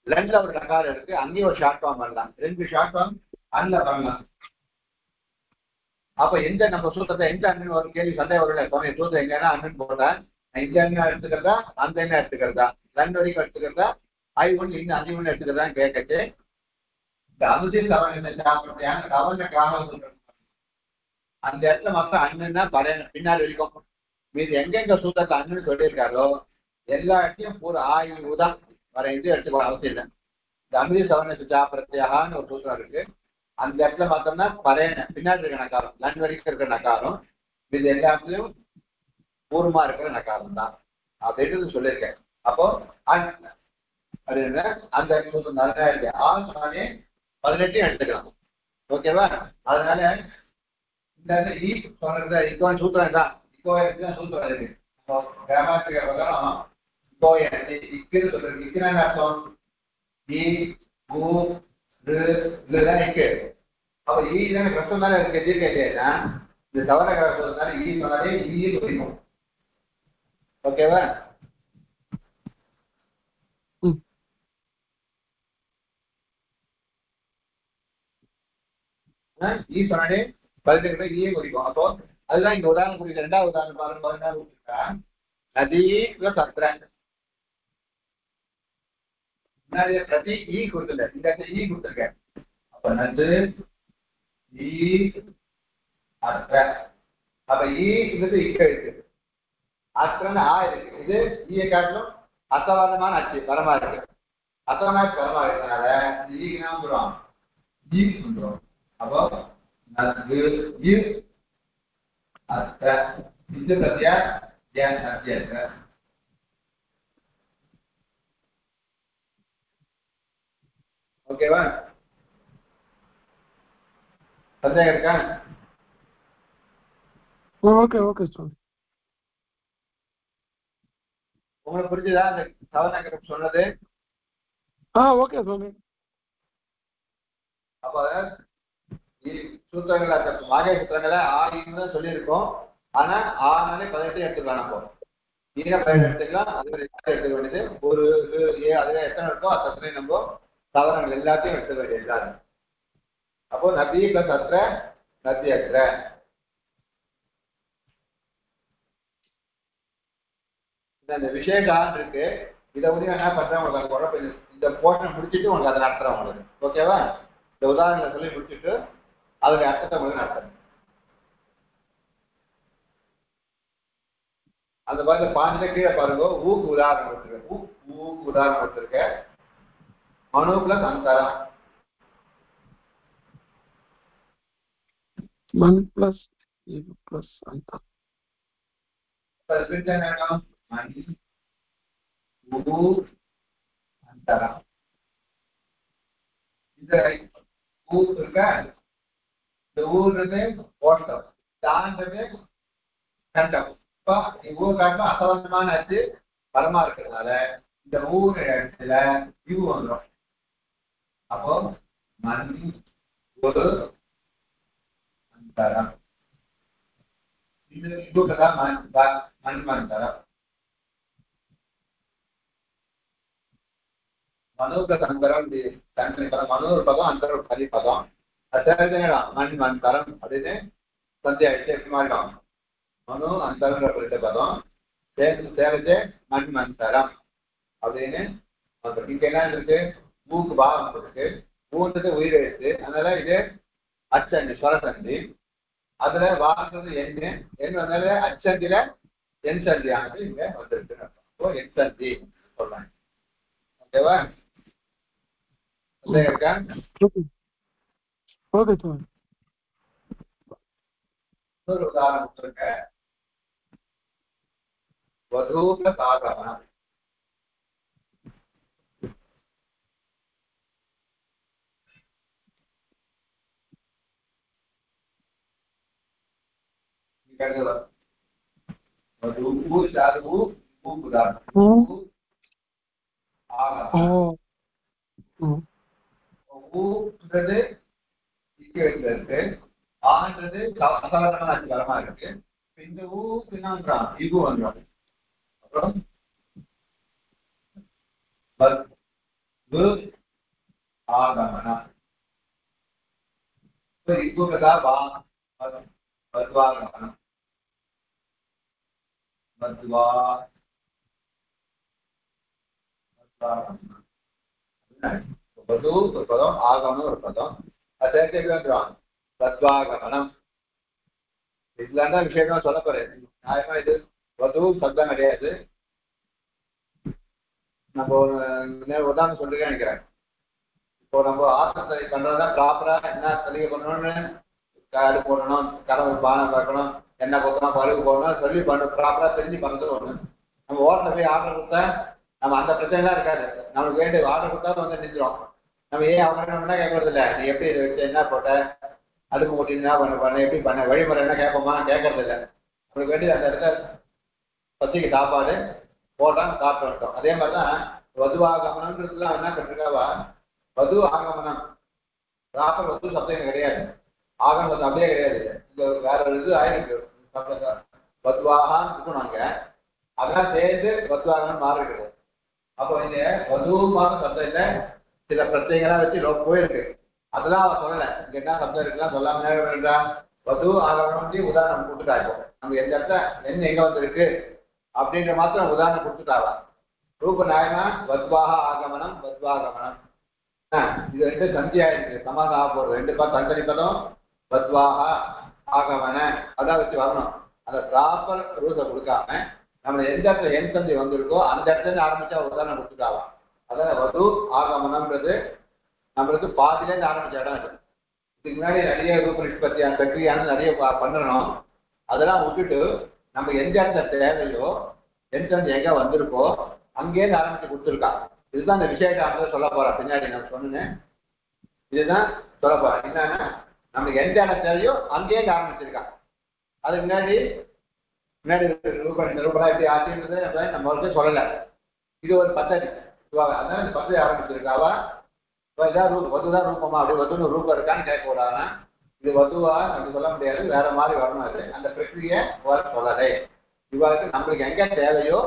லண்ட்ல ஒரு நகாரம் இருக்கு, அங்கேயும் ஒரு ஷார்ட் ஃபார்ம் பண்ணலாம். 2 ஷார்ட் ஃபார்ம் அன்ல பண்ணலாம். அப்ப எந்த நம்ம சூத்திரத்தை எந்த அண்ணன் ஒரு கேள்வி சந்தேகம் வரல. சூத்திரம் எங்கன்னா அண்ணன் போடுறேன். இந்த எண்ணெய் எடுத்துக்கிறதா அந்த எண்ணெய் எடுத்துக்கிறதா, லண்ட் வரைக்கும் எடுத்துக்கிறதா, ஒன்று இன்னும் 5 ஒன்று எடுத்துக்கிறதான்னு கேட்கச்சு. இந்த அனுதி சவர்ண கிராமம் அந்த இடத்துல மொத்தம் அண்ணன்னா பின்னாடி வரைக்கும். மீது எங்கெங்க சூத்திரத்தை அண்ணன் சொல்லியிருக்காரோ எல்லா இடத்தையும் பூரா ஆயுதான் வர இது எடுத்துக்கோ அவசியம் இல்லை. இந்த அனுதி சவர்ண பிரத்யாகான்னு ஒரு சூத்திரம் இருக்கு. அந்த இடத்துல பார்த்தோம்னா பறையன பின்னாடி இருக்கிற நக்காரம் லண்ட் வரைக்கும் இருக்கிற நக்காரம். இது எல்லாத்துலயும் பூர்வமா இருக்கிற நகாரம் தான் அப்படின்னு சொல்லியிருக்கேன். அப்போ அந்த நல்லா இருக்கு. சொன்னாலே 18 எடுத்துக்கலாம். ஓகேவா? அதனால இந்த ஈ சொல்றது இக்கோன் சூத்திரம் தான். இக்கோ தான் சூத்திரம் இருக்கு. கிராமத்துக்கு பிரகாரம் இக்கோ இக்குன்னு சொல்றது. இக்குன்னா என்ன அர்த்தம்? ஈ ஊ இதுதான் இக்கு. அப்ப ஈ தான் கஷ்டம் தானே இருக்கு. தீர்க்கா இந்த தவற சொல்றதுனால ஈ சொன்னாலே ஈ குறிக்கும். ஓகேவா? ஈ சொன்னாலே 18 ஈயே குறிக்கும். அப்போ அதுதான் இங்க உதாரணம் குறிக்க. ரெண்டாவது உதாரணம் பாருங்க. 16 நதி பிளஸ் அத்திர. முன்னாடி பிரதி ஈ கொடுத்துல இந்த ஈ கொடுத்துருக்கேன். அப்ப நது ஈ அத்திர. அப்ப ஈங்கிறது இக்க இருக்கு. அத்திரன்னு ஆ இருக்கு. இது ஈயை காட்டிலும் அசவாதமான அச்சு பரமா இருக்கு. அசவமான பரமா இருக்கிறதுனால ஈ என்ன சொல்றோம்? ஈ சொல்றோம். அப்போ நது ஈ அத்திர. இது பிரத்யா அத்திய. ஓகேவா? சந்தேகம் இருக்கா? Okay okay sir. உங்களுக்கு புரிஞ்சுதா அந்த சவநகரம் சொன்னது? ஓகே சுவாமி. அப்ப சூத்திரங்கள மாகை சூத்திரங்களை ஆயின்னு தான் சொல்லியிருக்கோம். ஆனா ஆனாலே 18 எடுத்துக்கலாம். நம்ம ஈன 18 எடுத்துக்கலாம். அதுவே எடுத்துக்க வேண்டியது ஒரு அதுவே எத்தனை இருக்கோ அத்தனை நம்ம சவரங்கள் எல்லாத்தையும் எடுத்துக்க வேண்டியதுதான். அப்போ நதி பிளஸ் அத்திர நதி அத்திர. இந்த விசேஷம் இருக்கு. இதை வந்து என்ன பண்றேன் உங்களுக்கு குழப்பம். இந்த போர்ஷன் முடிச்சுட்டு உங்களுக்கு அதை நடத்துறேன் உங்களுக்கு. ஓகேவா? இந்த உதாரணங்களை சொல்லி முடிச்சுட்டு அதோடைய அர்த்தத்தை உங்களுக்கு நடத்துறேன். அந்த மாதிரி பாஞ்சு கீழே பாருங்க. ஊக்கு உதாரணம் கொடுத்துருக்கேன். ஊக்கு உதாரணம் கொடுத்துருக்கேன். மனு பிளஸ் அந்தரம். மண் பிளஸ் பிளஸ் அந்தரம். மணி ஊ அந்தரம். இந்த ஊ இருக்க. இந்த ஊர்றது ஓட்டம். தாண்டது கண்டம். இப்ப ஊர் காட்டும் அசவந்தமான அச்சு பலமா இருக்கிறதுனால இந்த ஊர் இடத்துல இது வந்துடும். அப்போ மண் ஒரு அந்தரம். இதுதான் மண் அந்தரம். மனோக அந்தரம் தனி பதம். மனோர் பதம் அந்தரம் தனி பதம். மண் மந்தரம் அப்படின்னு சந்தியாயிடுச்சு. எப்படி மாறிடும்? மனு அந்தரம் குறித்த பதம் சேர்த்து மண் மந்தரம் அப்படின்னு இங்க என்ன இருக்கு? மூக்கு பாகம் இருக்கு. மூன்றது உயிரெழுத்து. அதனால இது அச்சந்தி ஸ்வரசந்தி. அதுல வாங்கிறது எண் வந்தால அச்சந்தில என் சந்தியானது இங்க வந்திருக்கு. என் சந்தி சொல்றாங்க. ஓகேவா? இருக்கா? Okay sir. இன்னொரு உதாரணம் கொடுத்துருக்க. வதூக சாகமனம். இருக்கு. ஆன்றது அசாதாரணமான அச்சுகரமா இருக்கு. இந்த ஊக்கு என்னன்றான்? இது வந்துடும். அப்புறம் ஆகமனம். பத்வாகமனம். பது ஒரு பதம், ஆகமனம் ஒரு பதம். அது சேர்த்து எப்படி வந்துடும்? தத்வாகமனம். இதுல விஷயம் சொல்ல போறேன். நியாயமா இது வது சப்தம் கிடையாது. நம்ம உதாரணம் சொல்லிருக்கேன் நினைக்கிறேன். இப்போ நம்ம ஆசனத்தை பண்றதுனா ப்ராப்பரா என்ன தெளிவு பண்ணணும்னு காடு போடணும், கடவுள் பானம் பார்க்கணும், என்ன கொத்தமாக பழுகு போடணும் சொல்லி ப்ராப்பராக தெரிஞ்சு பண்ணுறது ஒன்று. நம்ம ஓட்டில் போய் ஆர்டர் கொடுத்தா நம்ம அந்த பிரச்சனைலாம் இருக்காது. நம்மளுக்கு வேண்டிய ஆர்டர் கொடுத்தா வந்து நின்றுடும். நம்ம ஏன் அவங்க கேட்கறது இல்லை, நீ எப்படி இதை வச்சு என்ன போட்ட, அடுப்பு மூட்டி என்ன பண்ண எப்படி பண்ண வழிமுறை என்ன கேட்போமா, கேட்கறது இல்லை. நம்மளுக்கு வேண்டியது அந்த இடத்துல பசிக்கு சாப்பாடு போட்டால் சாப்பிட்டு வந்துட்டோம். அதே மாதிரி தான் வதுவாகமனம்ன்றதுலாம் என்ன பண்ணிருக்காவா, வது ஆகமனம் ப்ராப்பர் வது சப்தம் கிடையாது, ஆகமம் அப்படியே கிடையாது. இந்த வேற ஒரு இது ஆயிருக்கு வத்வாகான்னு இருக்கணும் அங்க, அதெல்லாம் சேர்ந்து வத்வாகனம் மாறிடுது. அப்போ இந்த வதுவாக சப்தம் இல்லை, சில பிரச்சனைகள்லாம் வச்சு போயிருக்கு, அதெல்லாம் அவன் சொல்லலை. இங்க என்ன சப்தம் இருக்குலாம் சொல்லாம வேண்டாம். வது ஆகமனம் உதாரணம் கொடுத்துட்டா. இப்போ நம்ம எந்த இடத்துல என்ன எங்க வந்திருக்கு அப்படின்ற மாத்திரம் உதாரணம் கொடுத்துட்டாவா. ரூப நாயனா வத்வாக ஆகமனம் வத்வாகமனம் இது ரெண்டு சந்தியா இருக்கு, சமாதானம் ஆக போறது. ரெண்டு பா தனித்தனி பதம் வத்வாக ஆகமன அதான் வச்சு வரணும். அந்த ப்ராப்பர் ரூல்ஸை கொடுக்காம நம்ம எந்த இடத்துல என் சந்தி வந்திருக்கோ அந்த இடத்துல இருந்து ஆரம்பிச்சா உதாரணம் கொடுத்துட்டாவா. அதான் வது ஆகமனம்ன்றது நம்மளுக்கு பாதிலேருந்து ஆரம்பிச்ச இடம் இருக்கு. இதுக்கு முன்னாடி நிறைய ரூப நிஷ்பத்தியான பிரக்ரியான நிறைய பண்ணணும். அதெல்லாம் விட்டுட்டு நம்ம எந்த இடத்துல தேவையோ என் சந்தி எங்க வந்திருக்கோ அங்கேருந்து ஆரம்பிச்சு கொடுத்துருக்காங்க. இதுதான் இந்த விஷயத்தை சொல்ல போறேன். பின்னாடி நான் சொன்னேன், இதுதான் சொல்ல போறேன். என்னன்னா நமக்கு எந்த இடம் தேவையோ அங்கேருந்து ஆரம்பிச்சிருக்காங்க. அதுக்கு முன்னாடி ரூபா எப்படி ஆச்சுன்றது நம்ம வந்து சொல்லலை. இது ஒரு பத்தடி அதனால இந்த பத்தடி ஆரம்பிச்சிருக்காவா. இதான் வதுதான் ரூபமா, அப்படி வதுன்னு ரூபம் இருக்கான்னு கேட்கக்கூடாதுன்னா இது வதுவா நம்ம சொல்ல முடியாது, வேற மாதிரி வரணும். அது அந்த பிரக்ரியை சொல்லலை. இவாளுக்கு நம்மளுக்கு எங்க தேவையோ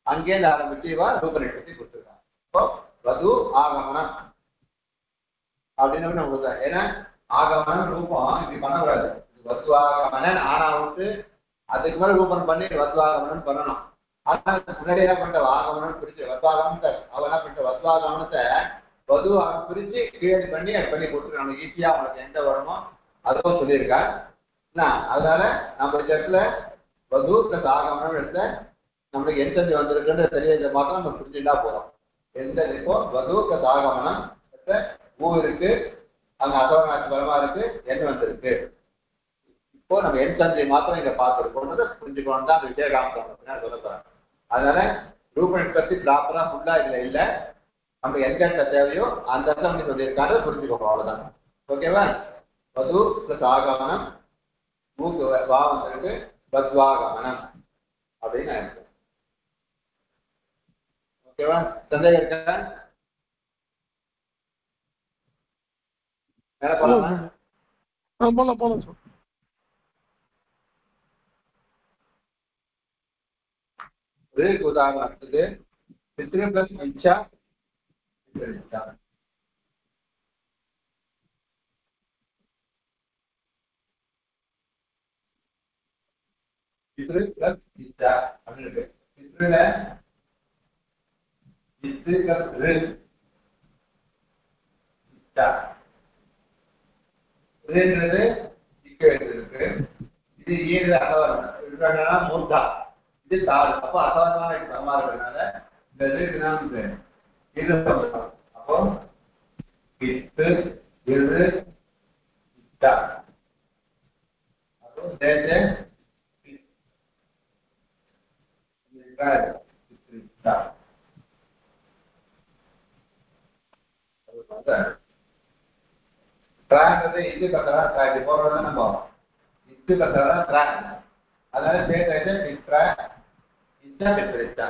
அங்கேருந்து ஆரம்பிச்சு இவா ரூப நிஷ்பத்தி கொடுத்துருக்காங்க. இப்போ வது ஆகமனம் அப்படின்னு நமக்கு, ஏன்னா ஆகமனம் ரூபம் இப்படி பண்ணக்கூடாது. வத்து ஆகமனன் ஆனா விட்டு அதுக்கு மேல ரூபம் பண்ணி வத்து ஆகமனம் பண்ணணும். ஆனா முன்னாடி என்ன பண்ணிட்ட ஆகமனம் பிரிச்சு வத்வாகமனத்தை அவ என்ன பண்ணிட்ட வத்வாகமனத்தை வது பிரிச்சு கீழே பண்ணி அது பண்ணி கொடுத்துருக்காங்க. நமக்கு ஈஸியா அவனுக்கு எந்த வருமோ அதுவும் சொல்லியிருக்கா. அதனால நம்ம இந்த இடத்துல வது பிளஸ் ஆகமனம் எடுத்த நம்மளுக்கு எந்த வந்திருக்குன்ற தெரியறது மாத்திரம் நம்ம புரிஞ்சுட்டா போறோம். எந்த இப்போ வது பிளஸ் ஆகமனம் ஊ இருக்கு, அங்க அசவநாட்டு பலமா இருக்கு, எண் வந்திருக்கு. இப்போ நம்ம எண் சந்தை மாத்திரம் இங்க பார்த்துருக்கோம்ன்றதை புரிஞ்சுக்கணும் தான் அந்த விஜயகாமன் சொல்ல போறேன். அதனால ரூப நிஷ்பத்தி ப்ராப்பரா ஃபுல்லா இதுல இல்லை. நம்ம எந்த இடத்துல தேவையோ அந்த இடத்துல வந்து சொல்லியிருக்காரு, புரிஞ்சுக்கோங்க. அவ்வளவுதான். ஓகேவா? வது பிளஸ் ஆகமனம் மூக்கு வா வந்திருக்கு, வத்வாகமனம் அப்படின்னு இருக்கு. ஓகேவா? சந்தேகம் இருக்கா? மேல போலாமா? போலாம் சார். உதாரணத்துக்கு பித்ரு பிளஸ் இச்சா பித்ரு பிளஸ் இச்சா அப்படின்னு இருக்கு. பித்ருல பித்ரு பிளஸ் இச்சா ன்றது இக்கு இருக்கு. இது ஈடு அசவரம் மூர்த்தா, இது தாள். அப்போ அசவரமான சமமா இருக்கிறதுனால இந்த இதுக்கு இது அப்போ இத்து இரு இத்தா அப்போ தேச இத்தா ட்ராக்ன்றது இது கத்தரா ட்ராக் போடுறது நம்ம இது கத்தரா ட்ராக். அதனால சேர்த்து பித்ரா இச்சா பித்ரிச்சா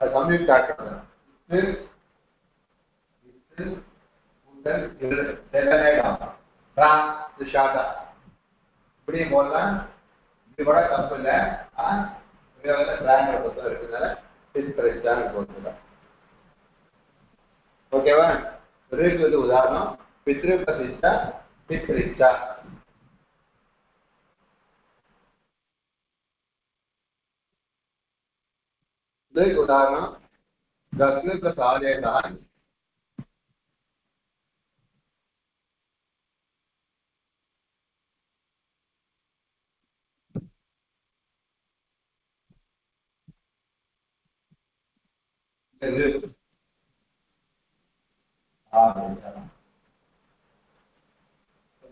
அது சம்யுக்தா இது இது உதல் இரு தெலனேடா ட்ராக் திஷாடா இப்படி போடலாம். இது கூட தப்பு இல்லை. இதுல ட்ராக் பொறுத்த இருக்கிறதுனால பித்ரிச்சான்னு போட்டுக்கலாம். ஓகேவா? ரிக்கு உதாரணம் பித்ரு பிளஸ் இச்சா பித்ரிச்சா. இதுக்கு உதாரணம் கஸ்ரு பிளஸ் ஆதேதான்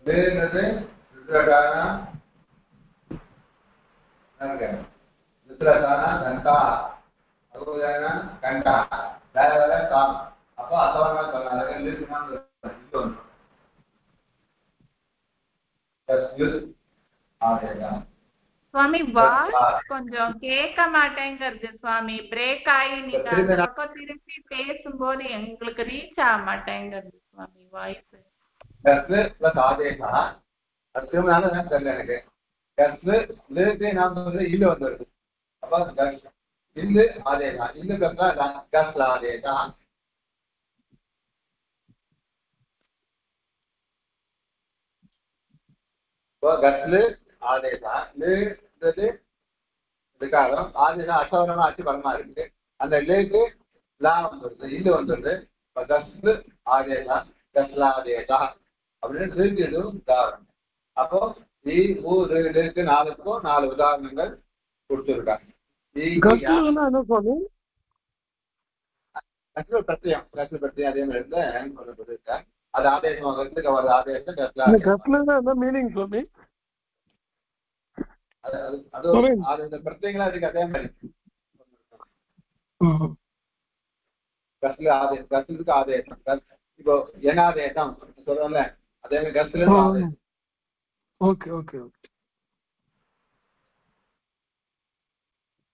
வேறுனது ருத்ரகானா வித்ரசானா கண்டா அதுனா கண்டா வேற வேற சாம் அப்போ அசவரமா சொன்னாங்க லிஸ்ட்னால சுவாமி வாய்ஸ் கொஞ்சம் கேட்க மாட்டேங்கிறது சுவாமி. பிரேக் ஆகி நீங்க அந்த பக்கம் திருப்பி பேசும்போது எங்களுக்கு ரீச் ஆக மாட்டேங்கிறது சுவாமி வாய்ஸ். ஆதேசா திரும்ப தெரியல எனக்கு நான் சொல்றது இல்லு வந்துடுது. அப்ப இல்லு ஆதேசா இல்லு கஸ்ல ஆதேசா கஸ்லு ஆதேசா லுன்றது இதுக்காக ஆதேசா அசவரமா ஆச்சு பலமா இருக்கு. அந்த லேக்கு லா வந்துடுது இல்லு வந்துடுது. கஸ்லு ஆதேசா கஸ்லாதேசா அப்படின்னு இருக்கு உதாரணம். அப்போ ஈக்கு 4க்கும் 4 உதாரணங்கள் கொடுத்துருக்காங்க. பிரத்யம் அதே மாதிரி அது ஆதேசம் ஆதேசம் மீனிங் சுவாமி அது பிரத்யங்களா இருக்கு. அதே மாதிரி கஸ்லுக்கு ஆதேசம் இப்போ எனாதேசம் சொல்றோம்ல அதே மாதிரி கஸ்ல ஆதேசம். Okay okay okay.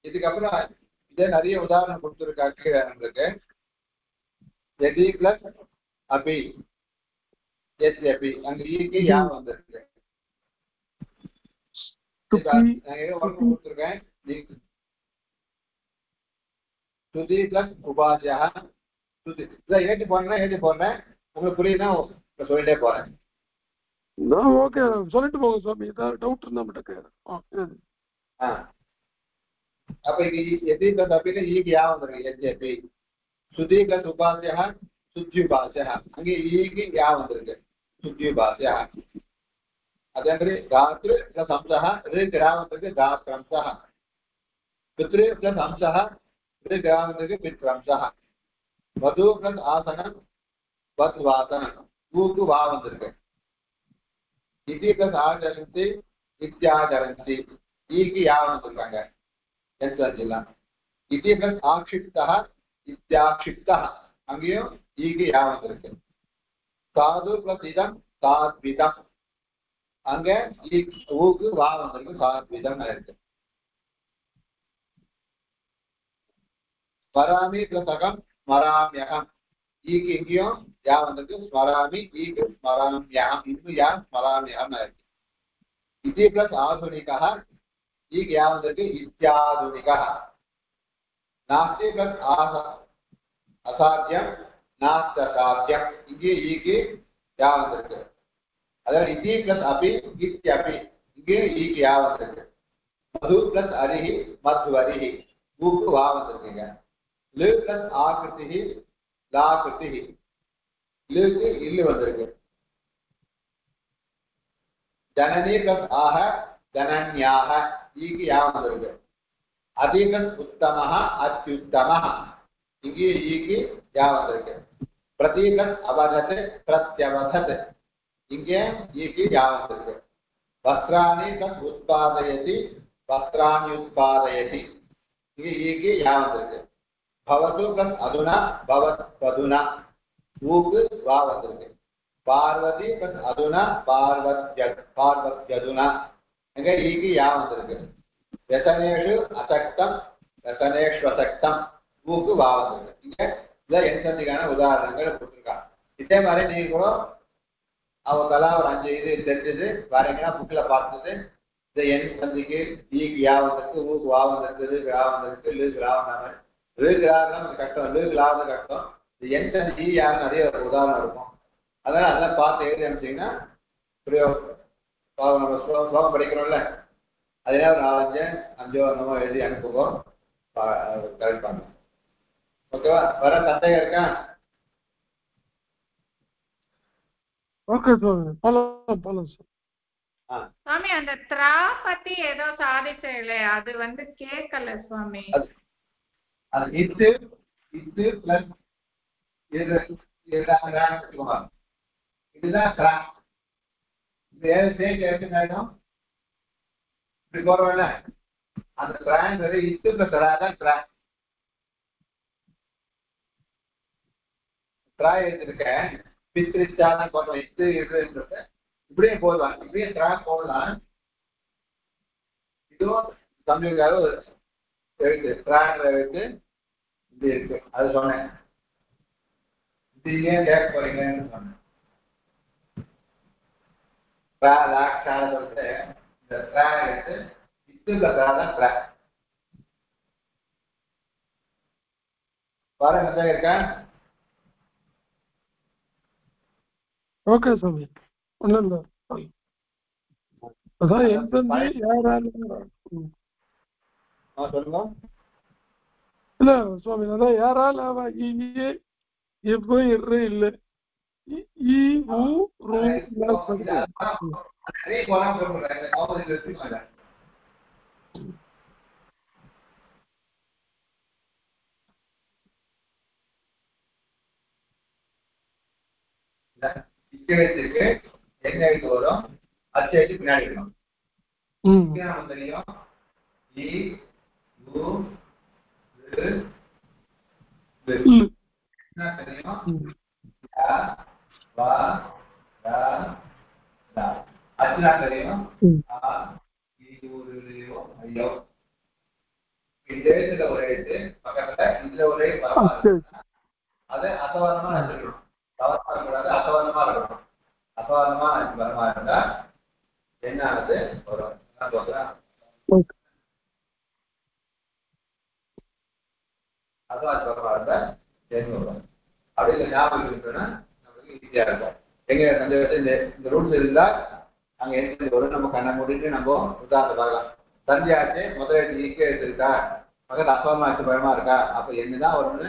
இதுக்கப்புறம் இதே நிறைய உதாரணம் கொடுத்துருக்காங்க நம்மளுக்கு. எதி பிளஸ் அபி எஸ் அபி அங்க ஈக்கு யா வந்திருக்கு. கொடுத்துருக்கேன் சுதி பிளஸ் உபாசியா சுதி ஏற்றி போடுறேன் உங்களுக்கு புரியுதுன்னா சொல்லிட்டே போறேன். ஓகே சொல்லிட்டு போங்க சுவாமி. ஏதாவது டவுட் இருந்தா மட்டும். அப்ப எதி பிளஸ் அபில ஈக்கு யா வந்திருக்கு எஸ் அபி. சுதி பிளஸ் உபாசியா சுத்யுபாசியா அங்கே ஈக்கு யா வந்திருக்கு சுத்யுபாசியா. அதே மாதிரி தாத்ரு பிளஸ் அம்சா ரா வந்திருக்கு தாத்ரம்சா. பித்ரு பிளஸ் அம்சா ரா வந்திருக்கு பித்ரம்சா. வது பிளஸ் ஆசனம் வத் வாசனம் ஊக்கு வா வந்திருக்கு. இதி பிளஸ் ஆச்சரந்தி இத்தியாச்சரந்தி ஈக்கு யா வந்திருக்காங்க எல்லாம். இதி பிளஸ் ஆக்ஷிப்தா இத்தியாக்ஷிப்தா அங்கேயும் ஈக்கு யா வந்திருக்கு. சாது பிளஸ் இதம் சாத்விதம் அங்க ஊக்கு வா வந்திருக்கு சாத்விதம் இருக்கு. ஸ்மராமி பிளஸ் அகம் ஸ்மராமியகம் ஈக்கு இங்கேயும் யா வந்திருக்கு ஸ்மராமி ஈக்கு ஸ்மராமியகம் இன்னும் யா ஸ்மராமியகம் இருக்கு. இதி பிளஸ் ஆதுனிகா ஈக்கு யா வந்திருக்கு இத்தியாதுனிகா. நாஸ்தி பிளஸ் அசாத்தியம் நாஸ்தி அசாத்தியம் இங்கே ஈக்கு யா வந்திருக்கு. அதாவது இதி பிளஸ் அபி இத்யபி இங்கே ஈக்கு யா வந்திருக்கு. மது பிளஸ் அரிஹி மத்வரிஹி ஊக்கு வா வந்திருக்குங்க. லு பிளஸ் ஆகிருதி லாகிருதி லுக்கு இல்லு வந்திருக்கு. ஜனனி பிளஸ் ஆக ஜனன்யாக ஈக்கு யா வந்திருக்கு. அதி பிளஸ் உத்தமஹ அத்யுத்தமஹ இங்கே ஈக்கு யா வந்திருக்கு. பிரதி பிளஸ் அவதத் பிரத்யவதத் இங்கே ஈக்கு யா வந்திருக்கு. வஸ்திராணி பிளஸ் உத்பாதயதி வஸ்திராணி உத்பாதயதி இங்கே ஈக்கு யா வந்திருக்கு. பவது பிளஸ் அதுனா பவத் பதுனா ஊக்கு வா வந்திருக்கு. பார்வதி பிளஸ் அதுனா பார்வத்யதுனா இங்க ஈக்கு யா வந்திருக்கு. व्यसनेषु असक्तम व्यसनेषु असक्तम ஊக்கு வா வந்திருக்கு. இங்க இதான் என் சந்திக்கான உதாரணங்கள் கொடுத்துருக்காங்க. இதே மாதிரி நீங்க கூட அவங்கெல்லாம் ஒரு 5 இது தெரிஞ்சது வரீங்கன்னா புக்ல பார்த்தது. இந்த என் சந்திக்கு ஈக்கு யா வந்திருக்கு ஊக்கு வா வந்திருக்கு லுக்கு ரா வந்திருக்கு லுக்கு ரா வந்தாங்க லுக்கு ராதான் நமக்கு கஷ்டம் லுக்கு லாவது கஷ்டம். இந்த என் சந்தி ஈ யாரு நிறைய உதாரணம் இருக்கும். அதனால அதெல்லாம் பார்த்து எழுதி அனுப்பிச்சிங்கன்னா நம்ம ஸ்லோகம் படிக்கிறோம்ல அதனால ஒரு 4-5 நம்ம எழுதி அனுப்புவோம் கரெக்ட் பண்ண. ஓகேவா? வர சந்தேகம் இருக்கா? Okay sir. சுவாமி அந்த த்ரா பத்தி ஏதோ சாதிச்சே அது கேட்கல சுவாமி. அது இத்து பிளஸ் இதுதான் த்ரா. இது சேர்த்து எடுத்துனாலும் இப்படி போறோம்ல அந்த ட்ராங்கிறது இத்துக்கு தராதான் ட்ராய் எடுத்திருக்கேன் பித்திரிச்சாதான் கொஞ்சம் இத்து இருக்கு இப்படியே போடலாம் இப்படியே ட்ராக் போடலாம் இதுவும் தமிழுக்காக எழுத்து ட்ராக்ல எழுத்து இப்படி இருக்கு அது சொன்னேன் இது ஏன் கேட்க போறீங்கன்னு சொன்னேன் சொல்லிட்டு இந்த ட்ராக் எடுத்து இத்துக்கு தராதான் ட்ராக் பாருங்க இருக்கா ஓகே சாமி ஒன்றும் இல்லை அதான் எந்தெந்த யாரால சொல்லுங்க இல்ல சுவாமி அதான் யாரால இங்கே எப்போ இரு இல்லை இச்செழுத்துக்கு என்ன எழுத்து வரும் அச்சு எழுத்து பின்னாடி வரும் தெரியும் தெரியும் அச்சுனா தெரியும் ஐயோ இந்த எழுத்துல ஒரு எழுத்து பக்கத்துல இதுல ஒரு அது அசவரணமா இருக்கணும் தவறமா இருக்கக்கூடாது அசவரணமா இருக்கணும் அசவரணமா வரமா இருந்தா என்ன ஆகுது வரும் அசவரமா இருந்தா என்ன வரும் அப்படி ஞாபகம் இருக்குன்னா நம்மளுக்கு ஈஸியா இருக்கும் எங்க இந்த ரூல்ஸ் இருந்தா அங்க என்ன வரும் நம்ம கண்ணை மூடிட்டு நம்ம உதாரணத்தை பார்க்கலாம் சந்தியாச்சு முதல் எழுத்து ஈக்கே எடுத்துருக்கா மகன் அசவரமா ஆச்சு பயமா இருக்கா அப்ப என்னதான் வரும்னு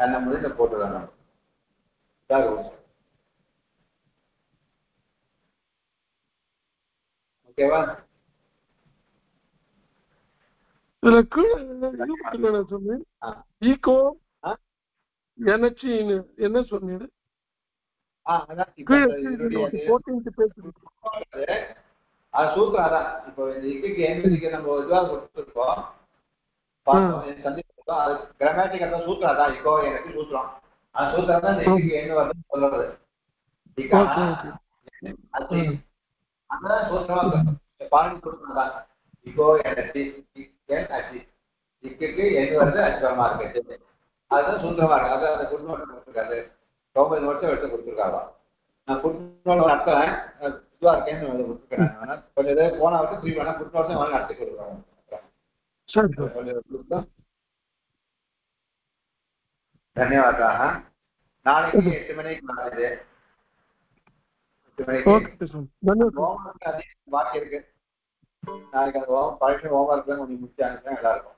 கண்ணை மூடிட்டு போட்டுருவாங்க நம்ம ஓகேவா ஈகோ எனர்ஜின்னு என்ன சொன்னீங்க சூத்திரம் அதான் இப்போ இந்த இக்கு எண்பதுக்கு நம்ம இதுவாக கொடுத்துருக்கோம் சந்திப்போம் அது கிராமட்டிக் அந்த சூத்திரம் அதான் இக்கோ எனக்கு சூத்திரம் அந்த சூத்திரம் தான் இந்த இக்கு எண்ணு வருது சொல்றது அதான் சூத்திரமா பாலினி சூத்திரம் தான் இக்கோ எனர்ஜி இக்கு எண்ணு வருது அச்சுவரமா இருக்கு அதுதான் சூத்திரமா இருக்கு அதான் அந்த குட்நோட் கொடுத்துருக்காரு 90 வருஷம் எடுத்து கொடுத்துருக்காங்க நான் குட்நோட் நடத்துறேன் இதுவா இருக்கேன்னு கொடுத்துருக்கேன் கொஞ்சம் இதை போன வருஷம் 3 வேணா குட்நோட் தான் நடத்தி கொடுக்குறாங்க ಧನ್ಯವಾದಾः ನಾಳೆಗೆ 8 ಮಣಿಗೆ ಮಾಡಿದೆ 8 ಮಣಿಗೆ ಬಾಕಿ இருக்கு நாளைக்கு அந்த பரீட்சை ஹோம்வொர்க் தான் கொஞ்சம் முடிச்சாங்க நல்லா இருக்கும்